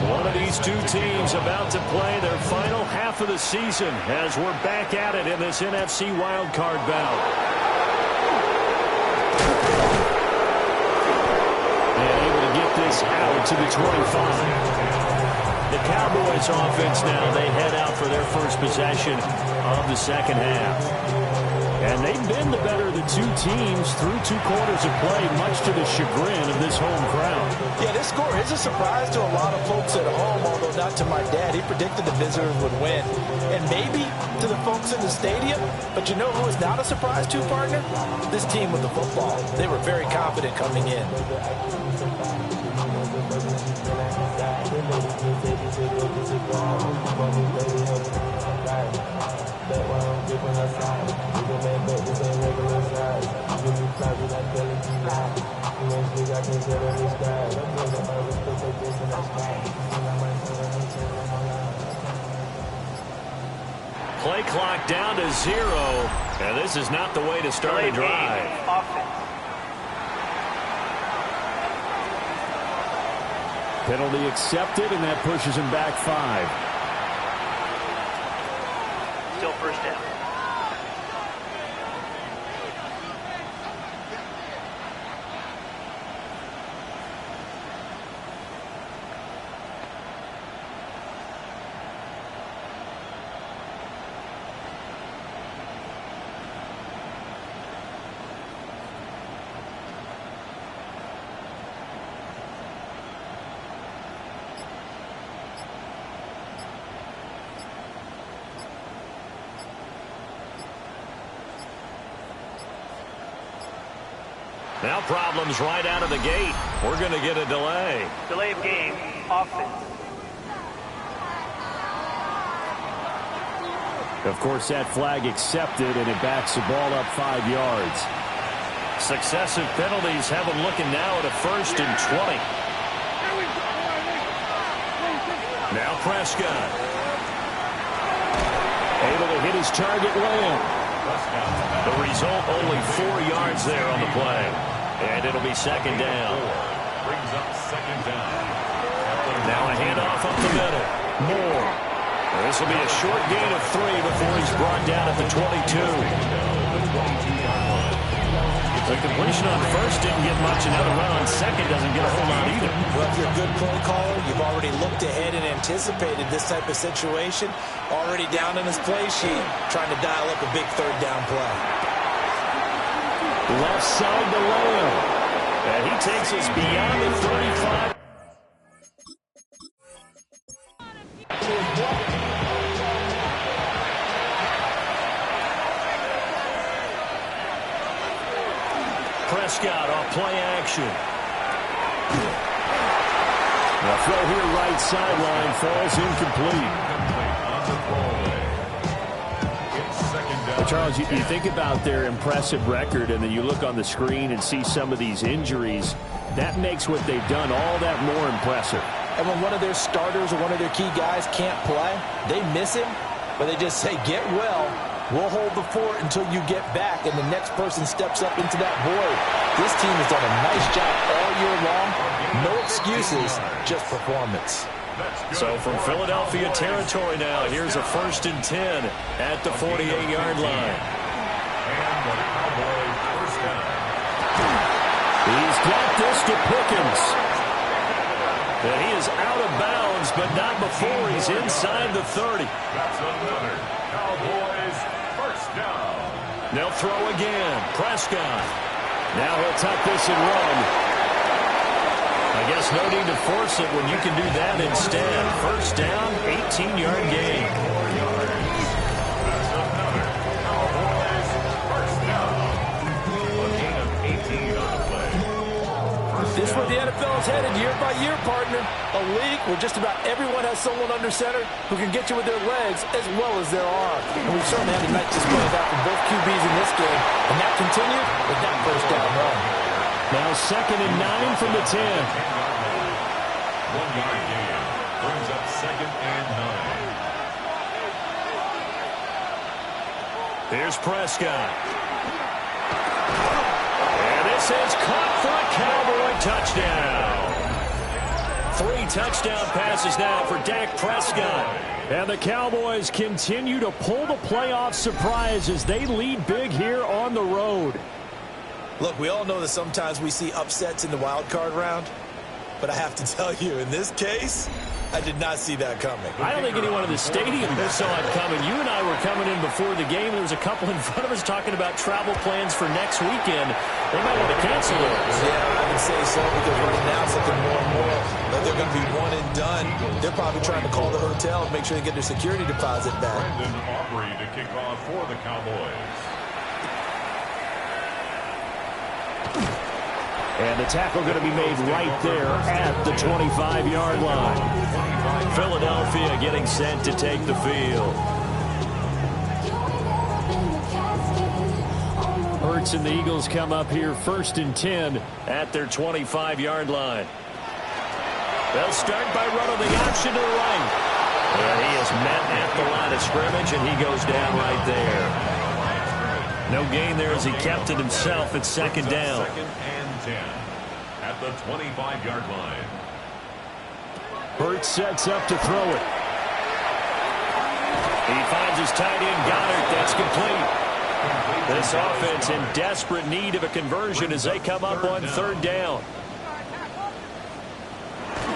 One of these two teams about to play their final half of the season as we're back at it in this NFC wildcard bout. And able to get this out to the 25. The Cowboys offense now, they head out for their first possession of the second half. And they've been the better of the two teams through 2 quarters of play, much to the chagrin of this home crowd. Yeah, this score is a surprise to a lot of folks at home, although not to my dad. He predicted the visitors would win. And maybe to the folks in the stadium. But you know who is not a surprise to, partner? This team with the football. They were very confident coming in. Play clock down to 0. And this is not the way to start a drive. Penalty accepted, and that pushes him back 5. Still first down. Now problems right out of the gate. We're going to get a delay. Delay of game. Offense. Of course, that flag accepted, and it backs the ball up 5 yards. Successive penalties have them looking now at a 1st and 20. Now Prescott. Able to hit his target Lamb. The result, only 4 yards there on the play. And it'll be second down. Brings up second down. Now a handoff up the middle. Moore. This will be a short gain of 3 before he's brought down at the 22. The completion on 1st didn't get much. Another run on 2nd doesn't get a whole lot either. Well, if you're a good play caller, you've already looked ahead and anticipated this type of situation. Already down in his play sheet, trying to dial up a big 3rd down play. Left side to Lamb. And he takes us beyond the 35. Prescott off play action. The throw here right sideline falls incomplete. On the throwaway. It's second down. The Charles, you think about their impressive record, and then you look on the screen and see some of these injuries. That makes what they've done all that more impressive. And when one of their starters or one of their key guys can't play, they miss him, but they just say, get well. We'll hold the fort until you get back, and the next person steps up into that void. This team has done a nice job all year long. No excuses, just performance. So from Philadelphia territory now, here's a 1st and 10 at the 48-yard line. And the Cowboys first down. He's got this to Pickens. And he is out of bounds, but not before he's inside the 30. That's another Cowboys first down. They'll throw again. Prescott. Now he'll tuck this and run. I guess no need to force it when you can do that instead. First down, 18-yard gain. That's another Cowboys first down. A gain of 18 on the play. This is where the NFL is headed year by year, partner. A league where just about everyone has someone under center who can get you with their legs as well as their arms. And we've certainly had a nice display of that from both QBs in this game. And that continued with that first down run. Now 2nd and 9 from the 10. 1-yard gain brings up 2nd and 9. Here's Prescott. And this is caught for a Cowboy touchdown. 3 touchdown passes now for Dak Prescott. And the Cowboys continue to pull the playoff surprise as they lead big here on the road. Look, we all know that sometimes we see upsets in the wild card round, but I have to tell you, in this case, I did not see that coming. I don't think anyone in the stadium saw it coming. You and I were coming in before the game. There was a couple in front of us talking about travel plans for next weekend. They might want to cancel it. Yeah, I would say so, because right now it's looking more and more that they're going to be one and done. They're probably trying to call the hotel and make sure they get their security deposit back. Brandon Aubrey to kick off for the Cowboys. And the tackle going to be made right there at the 25-yard line. Philadelphia getting set to take the field. Hurts and the Eagles come up here 1st and 10 at their 25-yard line. They'll start by running the option to the right. And he is met at the line of scrimmage, and he goes down right there. No gain there as he kept it himself at 2nd down. 2nd and 10 at the 25-yard line. Hurts sets up to throw it. He finds his tight end, Goddard. That's complete. This offense in desperate need of a conversion as they come up on 3rd down.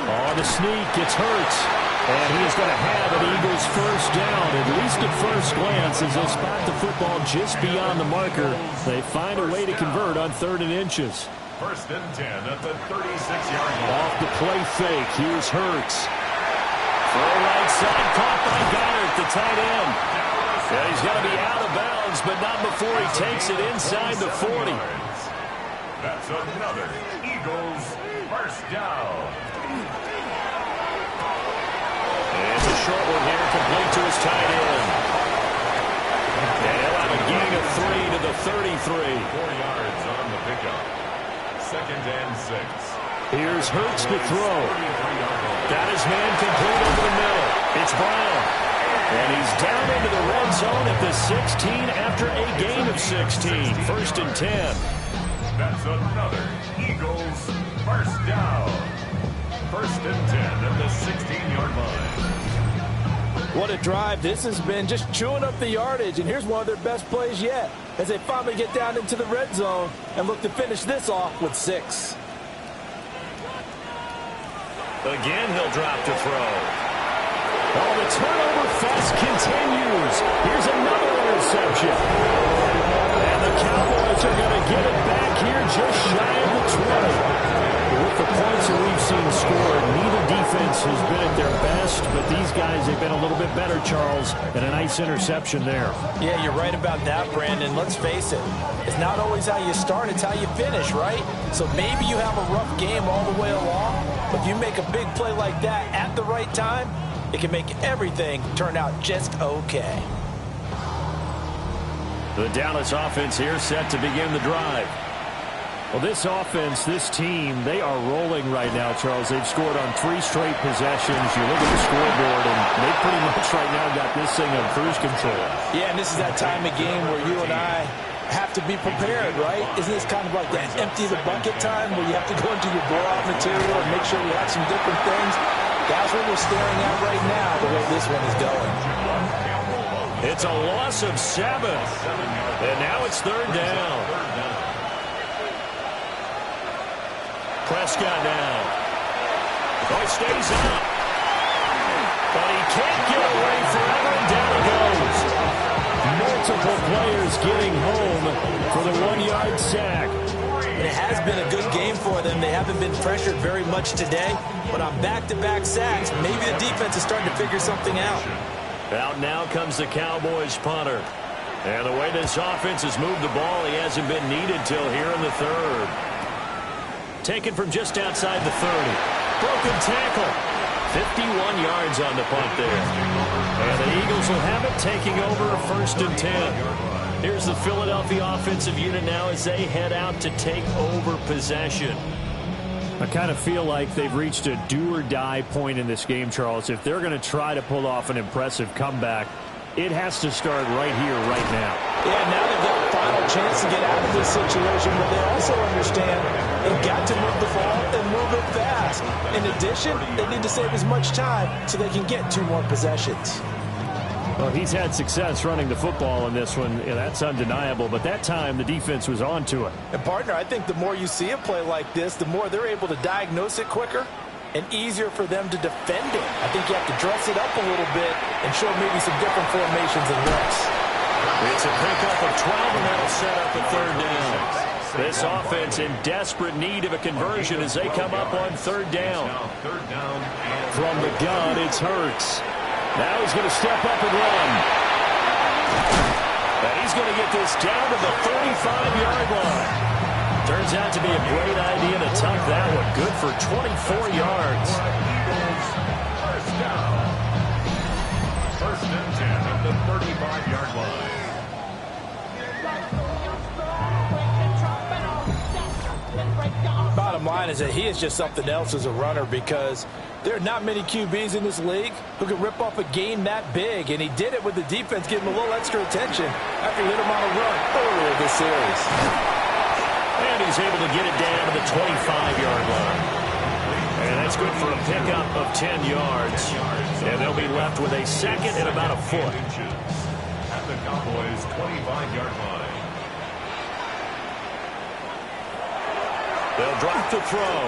On the sneak, it's Hurts. And he is going to have an Eagles first down, at least at first glance, as they'll spot the football just beyond the marker. They find a way to convert on 3rd and inches. 1st and 10 at the 36-yard line. Off the play fake, here's Hurts. Throw right side, caught by Goddard, the tight end. And he's going to be out of bounds, but not before he takes it inside the 40. That's another Eagles first down. It's a short one here, complete to his tight end. And he'll have a gain of 3 to the 33. 4 yards on the pickup. 2nd and 6. Here's Hurts to throw. Got his man complete over the middle. It's Brown. And he's down into the red zone at the 16 after a gain of 16. 1st and 10. That's another Eagles first down. 1st and 10 at the 16-yard line. What a drive. This has been just chewing up the yardage, and here's one of their best plays yet as they finally get down into the red zone and look to finish this off with 6. Again, he'll drop to throw. Oh, the turnover fest continues. Here's another interception. And the Cowboys are going to get it back here just shy of the 20. With the points that we've seen scored, neither defense has been at their best, but these guys have been a little bit better, Charles, and a nice interception there. Yeah, you're right about that, Brandon. Let's face it. It's not always how you start, it's how you finish, right? So maybe you have a rough game all the way along, but if you make a big play like that at the right time, it can make everything turn out just okay. The Dallas offense here set to begin the drive. Well, this offense, this team, they are rolling right now, Charles. They've scored on 3 straight possessions. You look at the scoreboard, and they pretty much right now got this thing on cruise control. Yeah, and this is that time of game where you and I have to be prepared, right? Isn't this kind of like that empty the bucket time where you have to go into your blowout material and make sure you have some different things? That's what we're staring at right now, the way this one is going. It's a loss of 7. And now it's 3rd down. Prescott now. Oh, he stays up. But he can't get away forever, and down he goes. Multiple players getting home for the 1-yard sack. It has been a good game for them. They haven't been pressured very much today, but on back-to-back sacks, maybe the defense is starting to figure something out. Out now comes the Cowboys punter. And the way this offense has moved the ball, he hasn't been needed till here in the 3rd. Taken from just outside the 30. Broken tackle. 51 yards on the punt there. And the Eagles will have it, taking over 1st and 10. Here's the Philadelphia offensive unit now as they head out to take over possession. I kind of feel like they've reached a do-or-die point in this game, Charles. If they're going to try to pull off an impressive comeback, it has to start right here, right now. Yeah, now they've got a final chance to get out of this situation, but they also understand they've got to move the ball and move it fast. In addition, they need to save as much time so they can get 2 more possessions. Well, he's had success running the football in this one. Yeah, that's undeniable, but that time the defense was on to it. And, partner, I think the more you see a play like this, the more they're able to diagnose it quicker and easier for them to defend it. I think you have to dress it up a little bit and show maybe some different formations and looks. It's a pickup of 12, and that'll set up a 3rd down. This offense in desperate need of a conversion as they come up on 3rd down. From the gun, it's Hurts. Now he's going to step up and run. And he's going to get this down to the 35-yard line. Turns out to be a great idea to tuck that one. Good for 24 yards. First down. 1st and 10 at the 35-yard line. Bottom line is that he is just something else as a runner because there are not many QBs in this league who can rip off a gain that big, and he did it with the defense giving him a little extra attention after he hit him on a run earlier this series. And he's able to get it down to the 25-yard line. And that's good for a pickup of 10 yards. And they'll be left with a 2nd and about a foot. At the Cowboys' 25-yard line. They'll drop the throw.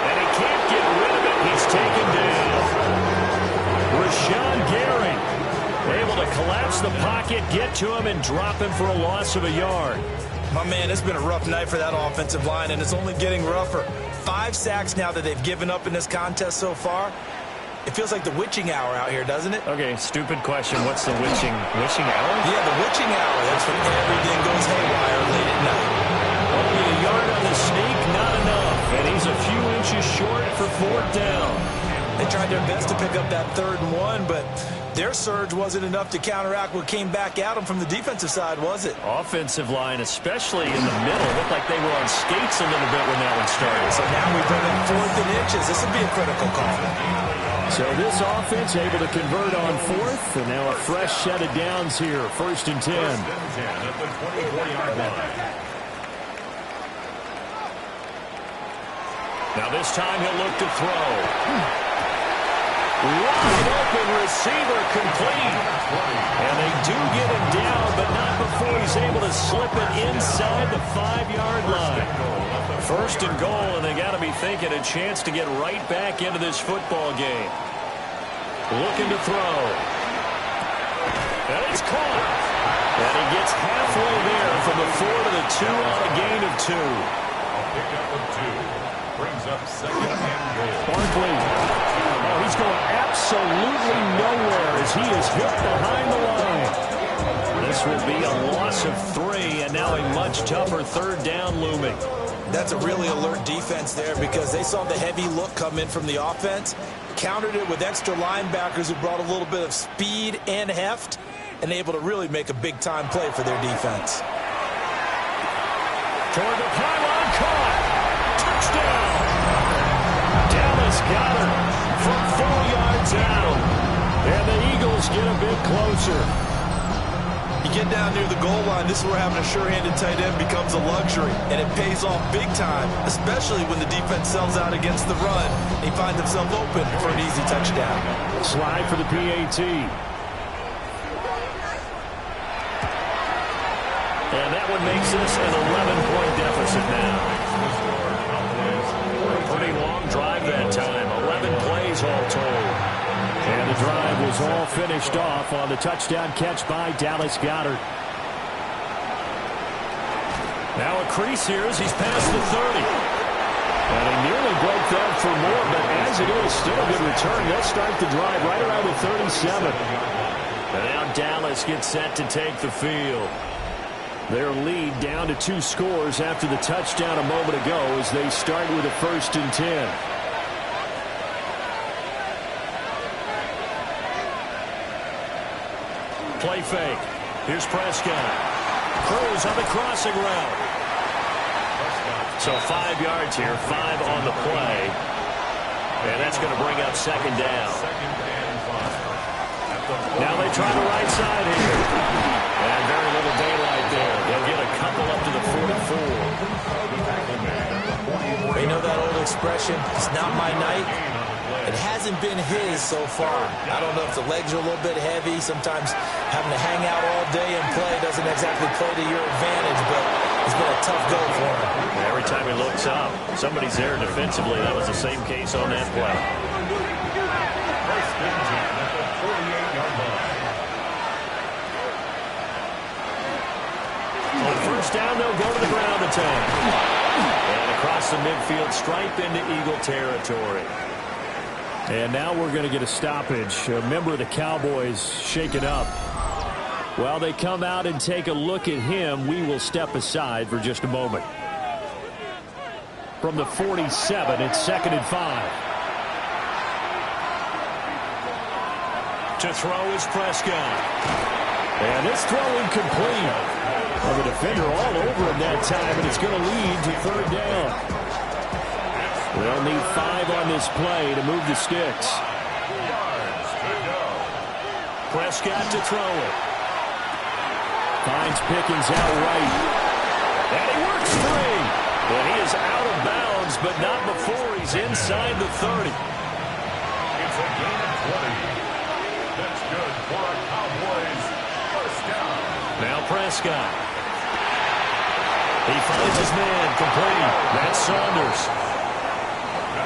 And he can't get rid of it. He's taken down. Rashawn Gary able to collapse the pocket, get to him, and drop him for a loss of a yard. My man, it's been a rough night for that offensive line, and it's only getting rougher. 5 sacks now that they've given up in this contest so far. It feels like the witching hour out here, doesn't it? Okay, stupid question. What's the witching hour? Yeah, the witching hour. That's when everything goes haywire late at night. Only a yard on the sneak, not enough. And he's a few inches short for 4th down. They tried their best to pick up that 3rd and 1, but their surge wasn't enough to counteract what came back at them from the defensive side, was it? Offensive line, especially in the middle, looked like they were on skates a little bit when that one started. So now we bring in 4th and inches. This would be a critical call. So this offense able to convert on 4th, and now a fresh set of downs here, 1st and 10. 1st and 10 at the 24-yard line. Now this time he'll look to throw. Wide open receiver complete. And they do get him down, but not before he's able to slip it inside the 5-yard line. 1st and goal, and they got to be thinking a chance to get right back into this football game. Looking to throw. And it's caught. And he gets halfway there from the 4 to the 2 on a gain of 2. A pickup of 2. Brings up 2nd and goal. Barkley. Oh, he's going absolutely nowhere as he is hit behind the line. This will be a loss of 3, and now a much tougher 3rd down looming. That's a really alert defense there because they saw the heavy look come in from the offense, countered it with extra linebackers who brought a little bit of speed and heft, and able to really make a big-time play for their defense. Toward the pylon, caught. Touchdown. Dallas Goedert from 4 yards out. And the Eagles get a bit closer. You get down near the goal line, this is where having a sure-handed tight end becomes a luxury, and it pays off big time, especially when the defense sells out against the run. He finds himself open for an easy touchdown. Slide for the PAT. And that one makes this an 11-point deficit now. A pretty long drive that time. 11 plays all told. And the drive was all finished off on the touchdown catch by Dallas Goedert. Now a crease here as he's past the 30. And he nearly broke that for more, but as it is, still a good return. They'll start the drive right around the 37. And now Dallas gets set to take the field. Their lead down to 2 scores after the touchdown a moment ago as they start with a 1st and 10. Play fake. Here's Prescott. Cruz on the crossing route. So 5 yards here, 5 on the play. And that's going to bring up 2nd down. Now they try the right side here. And very little daylight there. They'll get a couple up to the 44. You know that old expression, it's not my night? It hasn't been his so far. I don't know if the legs are a little bit heavy. Sometimes having to hang out all day and play doesn't exactly play to your advantage, but it's been a tough go for him. Every time he looks up, somebody's there defensively. That was the same case on that play. On 1st down, they'll go to the ground attack. And across the midfield, stripe into Eagle territory. And now we're going to get a stoppage. A member of the Cowboys shaken up. While they come out and take a look at him, we will step aside for just a moment. From the 47, it's 2nd and 5. To throw is Prescott. And this throw incomplete. Well, the defender all over him that time, and it's going to lead to 3rd down. They'll need 5 on this play to move the sticks. Prescott to throw it. Finds Pickens out right. And he works free. But he is out of bounds, but not before he's inside the 30. It's a gain of 20. That's good for a Cowboys 1st down. Now Prescott. He finds his man complete. That's Saunders.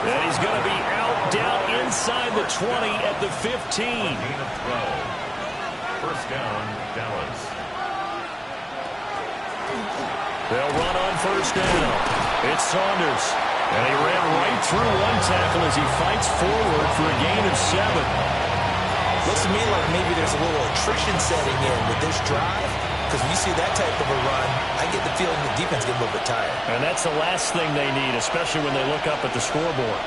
And he's going to be out down inside the 20 at the 15. Gain of 12. 1st down, Dallas. They'll run on 1st down. It's Saunders. And he ran right through one tackle as he fights forward for a gain of 7. Looks to me like maybe there's a little attrition setting in with this drive, because when you see that type of a run, I get the feeling the defense gets a little bit tired. And that's the last thing they need, especially when they look up at the scoreboard.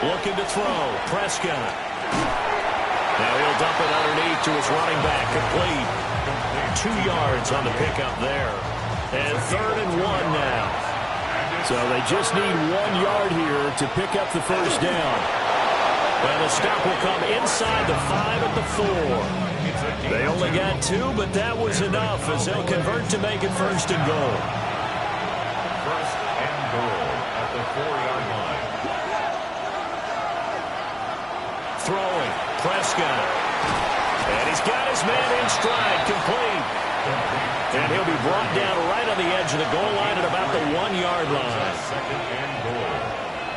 Looking to throw. Prescott. Now he'll dump it underneath to his running back. Complete. 2 yards on the pickup there. And 3rd and 1 now. So they just need 1 yard here to pick up the 1st down. And the stop will come inside the 5 at the 4. They only got 2, but that was enough as they'll convert to make it 1st and goal. 1st and goal at the 4-yard line. Throwing. Prescott. And he's got his man in stride. Complete. And he'll be brought down right on the edge of the goal line at about the 1-yard line. 2nd and goal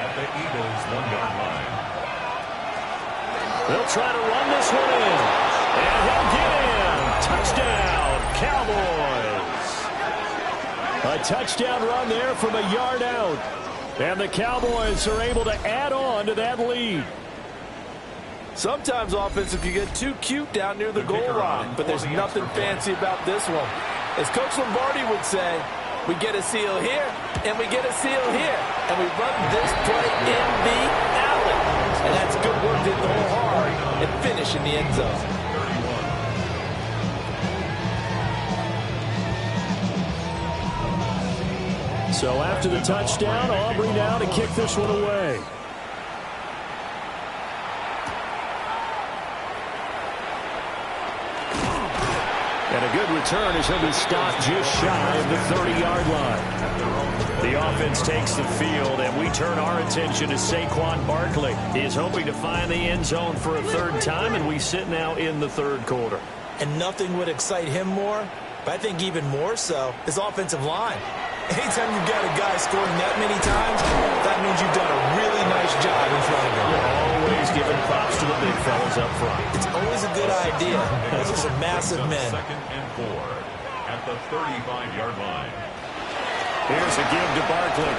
at the Eagles' 1-yard line. They'll try to run this one in. And he'll get in. Touchdown, Cowboys. A touchdown run there from a yard out. And the Cowboys are able to add on to that lead. Sometimes offense, if you get too cute down near the goal line, but there's nothing fancy about this one. As Coach Lombardi would say, we get a seal here, and we get a seal here, and we run this play in the alley. And that's good work, did the whole hard, and finish in the end zone. So after the touchdown, Aubrey now to kick this one away. And a good return as he'll be stopped just shy of the 30-yard line. The offense takes the field, and we turn our attention to Saquon Barkley. He is hoping to find the end zone for a third time, and we sit now in the third quarter. And nothing would excite him more, but I think even more so, his offensive line. Anytime you've got a guy scoring that many times, that means you've done a really nice job in front of him. You're always giving props to the big fellas up front. It's always a good idea. Those are some massive men. 2nd and 4 at the 35-yard line. Here's a give to Barkley.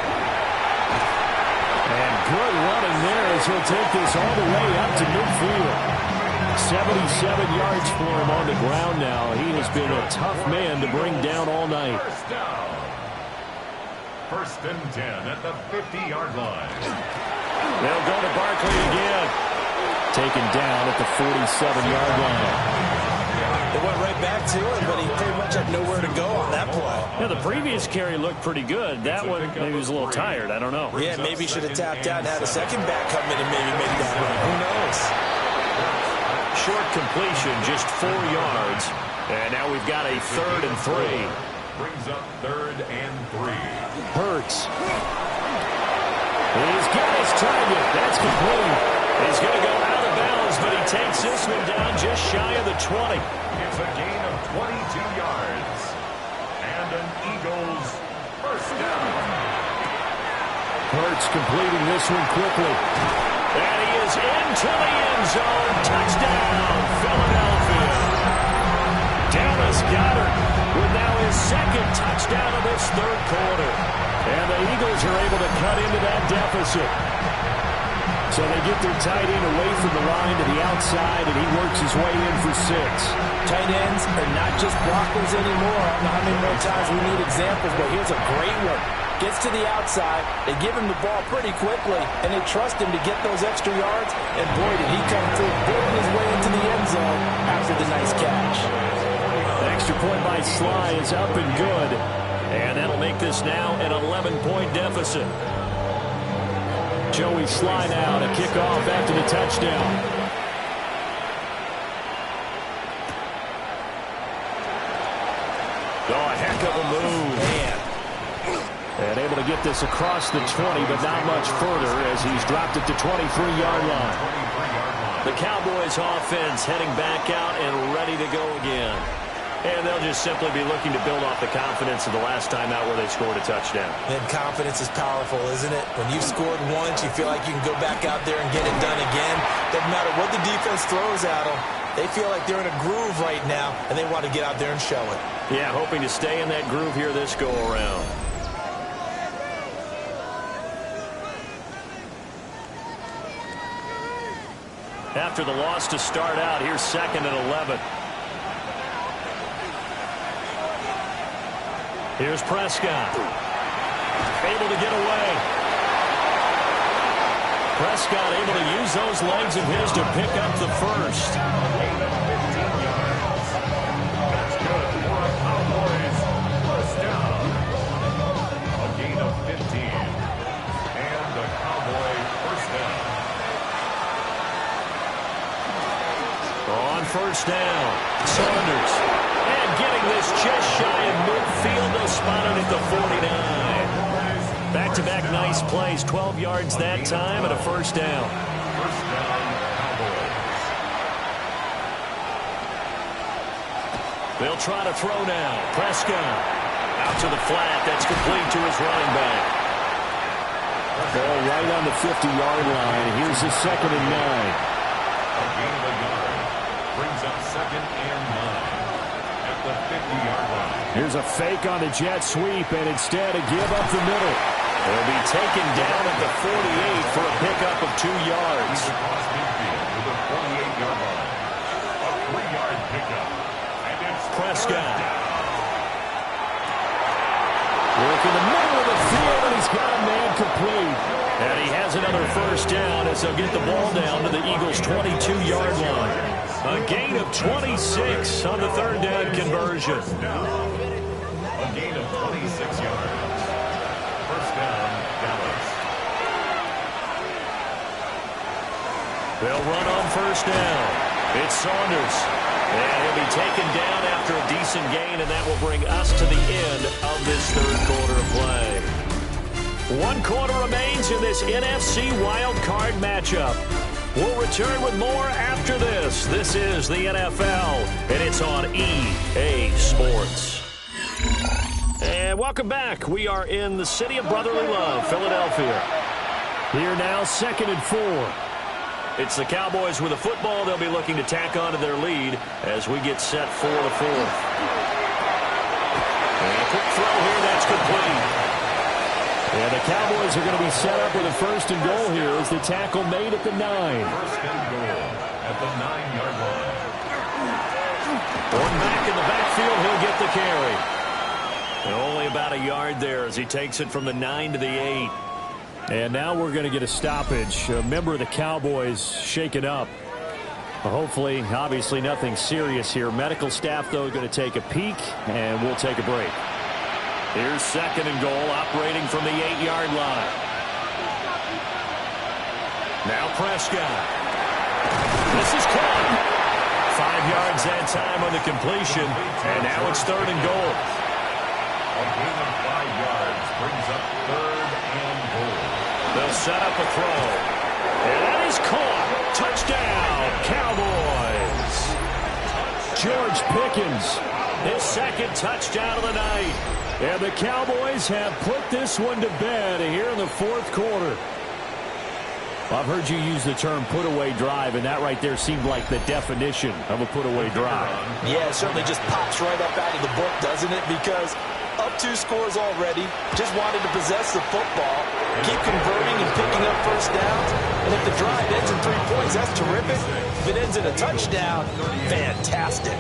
And good running there as he'll take this all the way up to midfield. 77 yards for him on the ground now. He has been a tough man to bring down all night. First down. 1st and 10 at the 50-yard line. They'll go to Barkley again. Taken down at the 47-yard line. They went right back to it, but he pretty much had nowhere to go on that play. Yeah, the previous carry looked pretty good. That one, maybe he was a little tired. I don't know. Yeah, maybe he should have tapped out and had a second back come in and maybe make that run. Who knows? Short completion, just 4 yards. And now we've got a 3rd and 3. Brings up 3rd and 3. Hurts. He's got his target. That's complete. He's going to go out of bounds, but he takes this one down just shy of the 20. It's a gain of 22 yards. And an Eagles first down. Hurts completing this one quickly. And he is into the end zone. Touchdown, Philadelphia. Dallas Goedert with now his 2nd touchdown of this 3rd quarter. And the Eagles are able to cut into that deficit. So they get their tight end away from the line to the outside, and he works his way in for 6. Tight ends are not just blockers anymore. I don't know how many more times we need examples, but here's a great one. Gets to the outside, they give him the ball pretty quickly, and they trust him to get those extra yards, and boy, did he come through, building his way into the end zone after the nice catch. An extra point by Sly is up and good, and that'll make this now an 11-point deficit. Joey Sly now to kick off after the touchdown. Oh, a heck of a move. Man. And able to get this across the 20, but not much further as he's dropped it to 23-yard line. The Cowboys offense heading back out and ready to go again. And they'll just simply be looking to build off the confidence of the last time out where they scored a touchdown. And confidence is powerful, isn't it? When you've scored once, you feel like you can go back out there and get it done again. Doesn't matter what the defense throws at them. They feel like they're in a groove right now, and they want to get out there and show it. Yeah, hoping to stay in that groove here this go-around. After the loss to start out, here's 2nd and 11. Here's Prescott. Able to get away. Prescott able to use those legs of his to pick up the 1st. That's good for a Cowboys first down. A gain of 15. And the Cowboy first down. On first down, Saunders. And getting this just shy of midfield, they'll spot it at the 49. Back-to-back nice plays, 12 yards that time and a first down. First down, Cowboys. They'll try to throw now. Prescott out to the flat. That's complete to his running back. Ball right on the 50-yard line. Here's the 2nd and 9. A gain of a yard. Brings up 2nd and 9 at the 50-yard line. Here's a fake on the jet sweep, and instead a give up the middle. They'll be taken down at the 48 for a pickup of 2 yards. Across midfield to the 48-yard line. A 3-yard pickup. And it's Prescott. Work in the middle of the field, and he's got a man complete. And he has another first down as they'll get the ball down to the Eagles' 22-yard line. A gain of 26 on the 3rd down conversion. a gain of 26 yards. They'll run on first down. It's Saunders. And he'll be taken down after a decent gain, and that will bring us to the end of this third quarter of play. 1 quarter remains in this NFC Wild Card matchup. We'll return with more after this. This is the NFL, and it's on EA Sports. And welcome back. We are in the city of brotherly love, Philadelphia. Here now, 2nd and 4. It's the Cowboys with the football. They'll be looking to tack on to their lead as we get set for the 4th. And a quick throw here. That's complete. And the Cowboys are going to be set up with a 1st and goal here as the tackle made at the 9. 1st and goal at the 9-yard line. One back in the backfield. He'll get the carry. And only about a yard there as he takes it from the 9 to the 8. And now we're going to get a stoppage. A member of the Cowboys shaken up. Hopefully, obviously nothing serious here. Medical staff, though, going to take a peek, and we'll take a break. Here's 2nd and goal, operating from the 8-yard line. Now Prescott. This is caught. 5 yards that time on the completion, and now it's 3rd and goal. A gain of 5 yards brings up 3rd and goal. They'll set up a throw. And that is caught. Touchdown, Cowboys. George Pickens, His 2nd touchdown of the night. and the Cowboys have put this one to bed here in the 4th quarter. I've heard you use the term put-away drive, and that right there seemed like the definition of a put-away drive. Yeah, it certainly just pops right up out of the book, doesn't it? Because up 2 scores already, just wanted to possess the football, keep converting and picking up first downs. And if the drive ends in 3 points, that's terrific. If it ends in a touchdown, fantastic.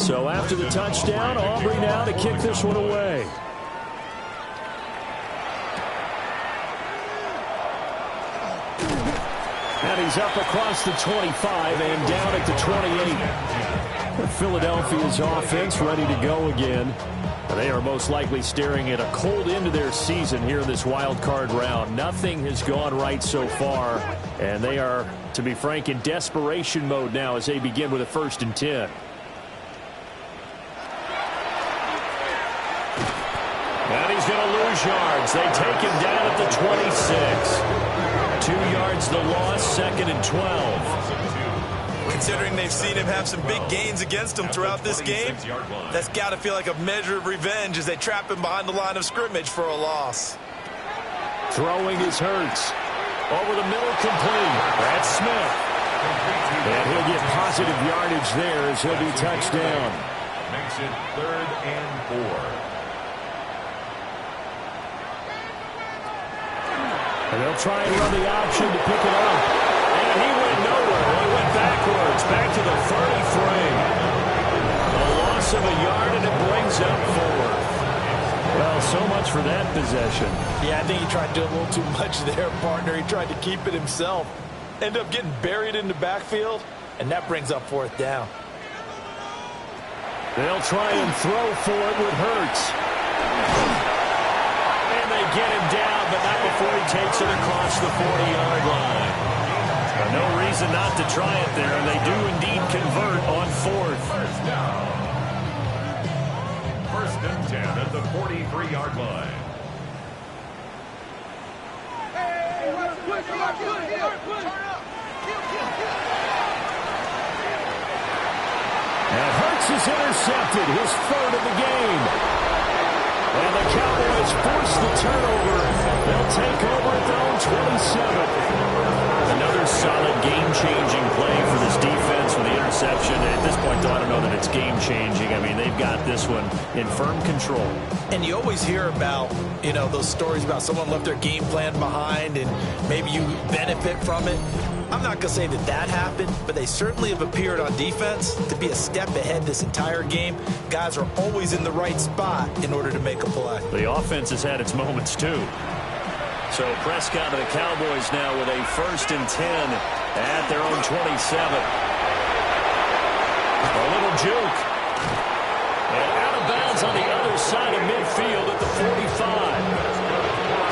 So after the touchdown, Aubrey now to kick this one away. And he's up across the 25 and down at the 28. Philadelphia's offense ready to go again. They are most likely staring at a cold end to their season here in this wild card round. Nothing has gone right so far, and they are, to be frank, in desperation mode now as they begin with a 1st and 10. And he's going to lose yards. They take him down at the 26. 2 yards the loss, 2nd and 12. Considering they've seen him have some big gains against them throughout this game, that's got to feel like a measure of revenge as they trap him behind the line of scrimmage for a loss. Throwing is Hurts. Over the middle, complete. That's Smith. And he'll get positive yardage there as he'll be touched down. Makes it 3rd and 4. And they'll try and run the option to pick it up. And he went nowhere. He went backwards, back to the 33. A loss of a yard, and it brings up 4th. Well, so much for that possession. Yeah, I think he tried to do a little too much there, partner. He tried to keep it himself. Ended up getting buried in the backfield, and that brings up 4th down. They'll try and throw for it with Hurts. And they get him down, but not before he takes it across the 40-yard line. No reason not to try it there, and they do indeed convert on 4th. 1st and 10 at the 43-yard line. And Hurts is intercepted, his 3rd of the game. And the Cowboys force the turnover. They'll take over at their own 27. Another solid game-changing play for this defense with the interception. At this point, though, I don't know that it's game-changing. I mean, they've got this one in firm control. And you always hear about, those stories about someone left their game plan behind and maybe you benefit from it. I'm not going to say that happened, but they certainly have appeared on defense to be a step ahead this entire game. Guys are always in the right spot in order to make a play. The offense has had its moments, too. So Prescott of the Cowboys now with a 1st and 10 at their own 27. A little juke. And out of bounds on the other side of midfield at the 45.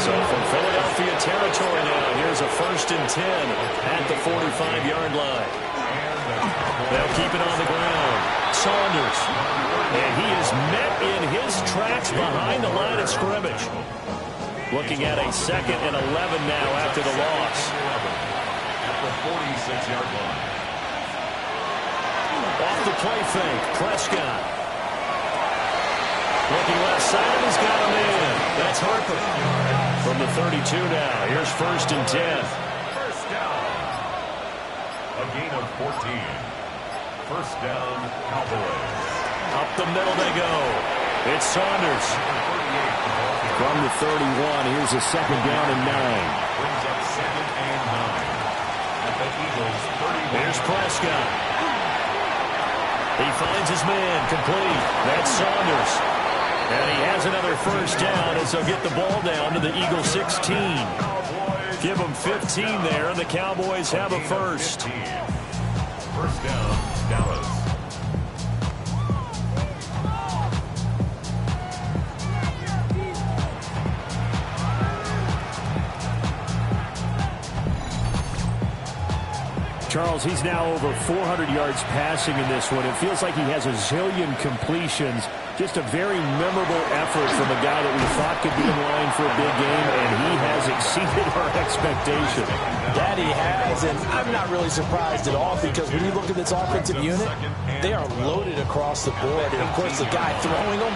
So from Philadelphia territory now, here's a 1st and 10 at the 45-yard line. They'll keep it on the ground. Saunders. And he is met in his tracks behind the line of scrimmage. Looking at a 2nd and 11 now after the loss. At the 46-yard line. Off the play fake, Prescott. Looking left side, he's got him in. That's Harper. From the 32 now, here's 1st and 10. First down. A gain of 14. First down, Cowboys. Up the middle they go. It's Saunders. From the 31, here's a 2nd down and 9. Brings up 2nd and 9. At the Eagles' 31. Here's Prescott. He finds his man, complete. That's Saunders. And he has another 1st down as they'll get the ball down to the Eagles' 16. Give them 15 there, and the Cowboys have a 1st. First down, Dallas. Charles, he's now over 400 yards passing in this one. It feels like he has a zillion completions. Just a very memorable effort from a guy that we thought could be in line for a big game, and he has exceeded our expectation. That he has, and I'm not really surprised at all because when you look at this offensive unit, they are loaded across the board. And, of course, the guy throwing them,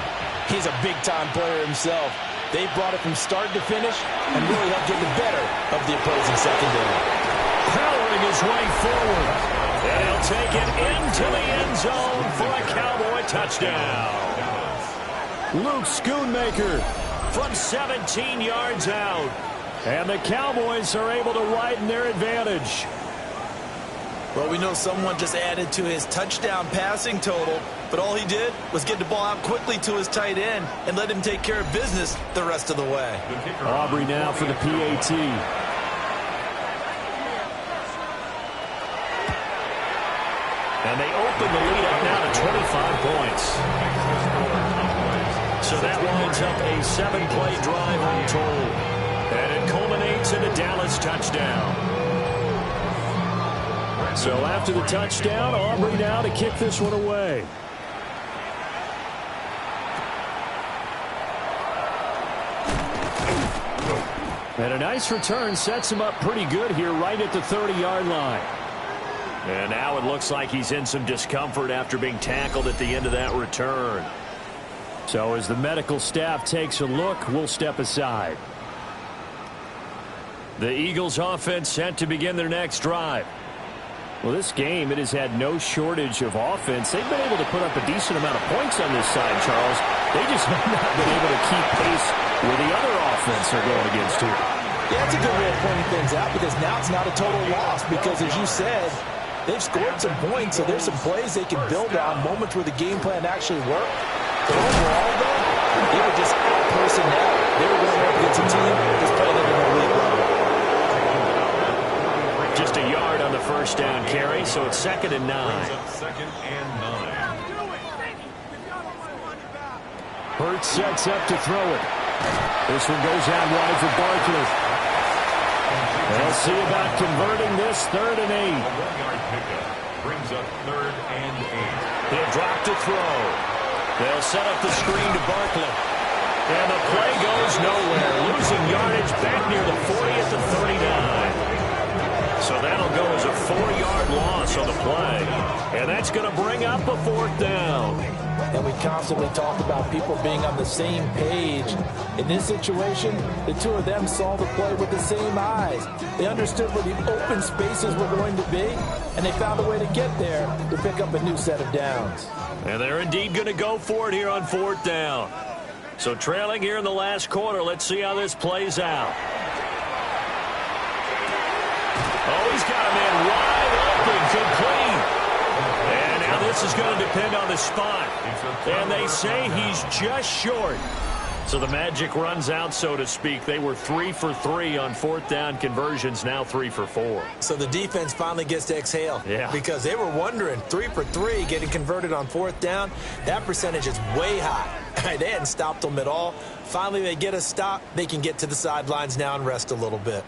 he's a big-time player himself. They brought it from start to finish and really helped get the better of the opposing secondary. Powering his way forward. And he'll take it into the end zone for a Cowboy touchdown. Luke Schoonmaker from 17 yards out. And the Cowboys are able to widen their advantage. Well, we know someone just added to his touchdown passing total, but all he did was get the ball out quickly to his tight end and let him take care of business the rest of the way. Aubrey now for the PAT. And they open the lead up now to 25 points. So that winds up a 7-play drive all told. And it culminates in a Dallas touchdown. So after the touchdown, Aubrey now to kick this one away. And a nice return sets him up pretty good here right at the 30-yard line. And now it looks like he's in some discomfort after being tackled at the end of that return. So as the medical staff takes a look, we'll step aside. The Eagles offense set to begin their next drive. Well, this game, it has had no shortage of offense. They've been able to put up a decent amount of points on this side, Charles. They just have not been able to keep pace where the other offense are going against here. Yeah, that's a good way of pointing things out because now it's not a total loss because, as you said, they've scored some points, so there's some plays they can build on, moments where the game plan actually worked. But overall, though, they were just out-personnel. They were going up against a team that's playing at an elite level. Just a yard on the first down carry, so it's 2nd and 9. Second and 9. Hurts sets up to throw it. This one goes out wide for Barkley. They'll see about converting this 3rd and 8. A 1-yard pickup brings up 3rd and 8. He'll drop to throw. They'll set up the screen to Barkley. And the play goes nowhere. Losing yardage back near the 40 at the 39. So that'll go as a 4-yard loss on the play. And that's going to bring up a 4th down. And we constantly talk about people being on the same page. In this situation, the two of them saw the play with the same eyes. They understood where the open spaces were going to be, and they found a way to get there to pick up a new set of downs. And they're indeed going to go for it here on 4th down. So trailing here in the last quarter, let's see how this plays out. Oh, he's got him in wide open, complete. And now this is going to depend on the spot. And they say he's just short. So the magic runs out, so to speak. They were 3 for 3 on 4th down conversions, now 3 for 4. So the defense finally gets to exhale. Yeah. Because they were wondering, 3 for 3 getting converted on 4th down. That percentage is way high. They hadn't stopped them at all. Finally, they get a stop. They can get to the sidelines now and rest a little bit.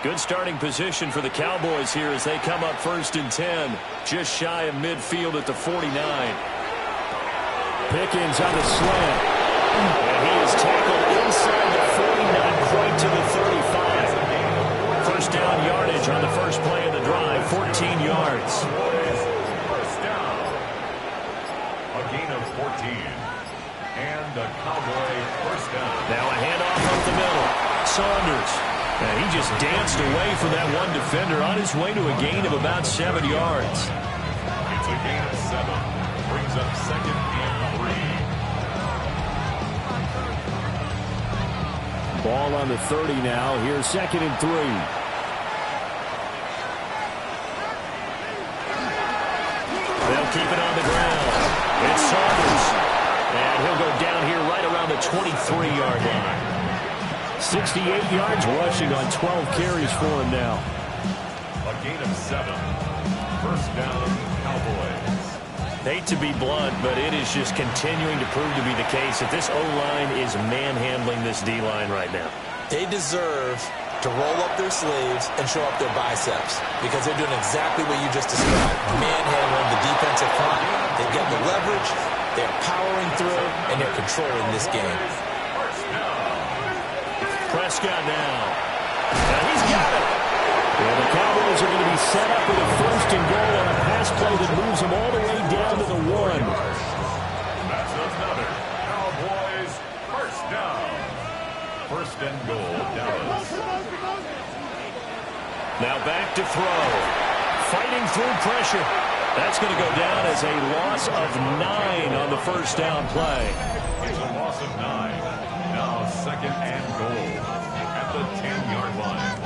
Good starting position for the Cowboys here as they come up 1st and 10. Just shy of midfield at the 49. Pickens on the slant. And he is tackled inside the 40, not quite to the 35. First down yardage on the first play of the drive, 14 yards. First down. A gain of 14. And a Cowboy first down. Now a handoff up the middle. Saunders. And he just danced away from that one defender on his way to a gain of about 7 yards. It's a gain of 7. Brings up 2nd and 3. Ball on the 30 now. Here's 2nd and 3. They'll keep it on the ground. It's Saunders. And he'll go down here right around the 23-yard line. 68 yards rushing on 12 carries for him now. A gain of 7. First down, Cowboys. Hate to be blunt, but it is just continuing to prove to be the case that this O-line is manhandling this D-line right now. They deserve to roll up their sleeves and show up their biceps because they're doing exactly what you just described, manhandling the defensive front. They're getting the leverage, they're powering through, and they're controlling this game. Prescott now. And he's got it. Well, the Cowboys are going to be set up with a 1st and goal on a pass play that moves them all the way down to the 1. That's another Cowboys first down. 1st and goal, Dallas. Now back to throw. Fighting through pressure. That's going to go down as a loss of 9 on the first down play. It's a loss of 9. Now 2nd and goal at the 10-yard line.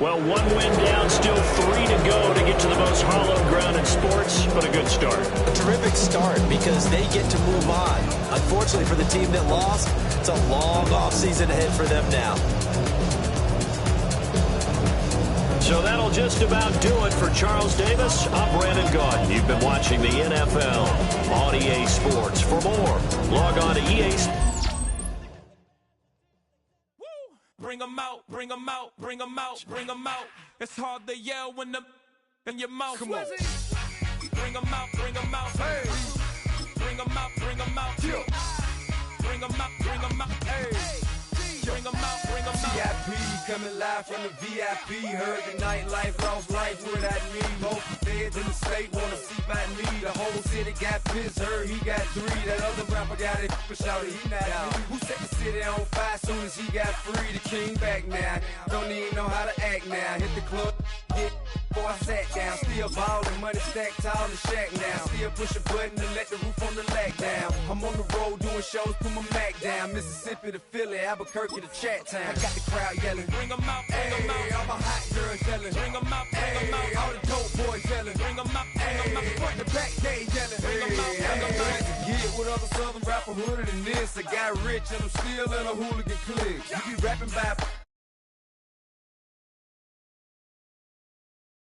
Well, 1 win down, still 3 to go to get to the most hallowed ground in sports, but a good start. A terrific start because they get to move on. Unfortunately for the team that lost, it's a long offseason ahead for them now. So that'll just about do it for Charles Davis. I'm Brandon Gaudin. You've been watching the NFL on EA Sports. For more, log on to EA Sports. Bring 'em out, bring 'em out, bring 'em out, bring 'em out. It's hard to yell when the in your mouth. Come on. Bring 'em out, bring 'em out. Hey. Bring 'em out, bring 'em out. Yeah. Bring 'em out, bring 'em out. Hey. Bring 'em out, bring 'em out. VIP coming live from the VIP. Heard the nightlife, lost life without me. Both feds in the state wanna see by me. The whole city got pissed, heard he got 3. That other rapper got it, but shouted he not me. Who set the city on fire soon as he got free? The king back now, don't even know how to act now. Hit the club, get before I sat down. Still ballin', money stacked tall in the shack now. Still push a button to let the roof on the lag down. I'm on the road doing shows, put my Mac down. Mississippi to Philly, Albuquerque to Chat Town. I got the crowd yelling, bring 'em out, bring 'em out. All my hot girls yelling, bring 'em out, bring 'em out. All the dope boys yelling, bring 'em out, bring 'em out. Front to back, they yelling, bring 'em out, bring 'em out. Get with other southern rapper hooded than this. I got rich and I'm still in a hooligan clique. You be rapping by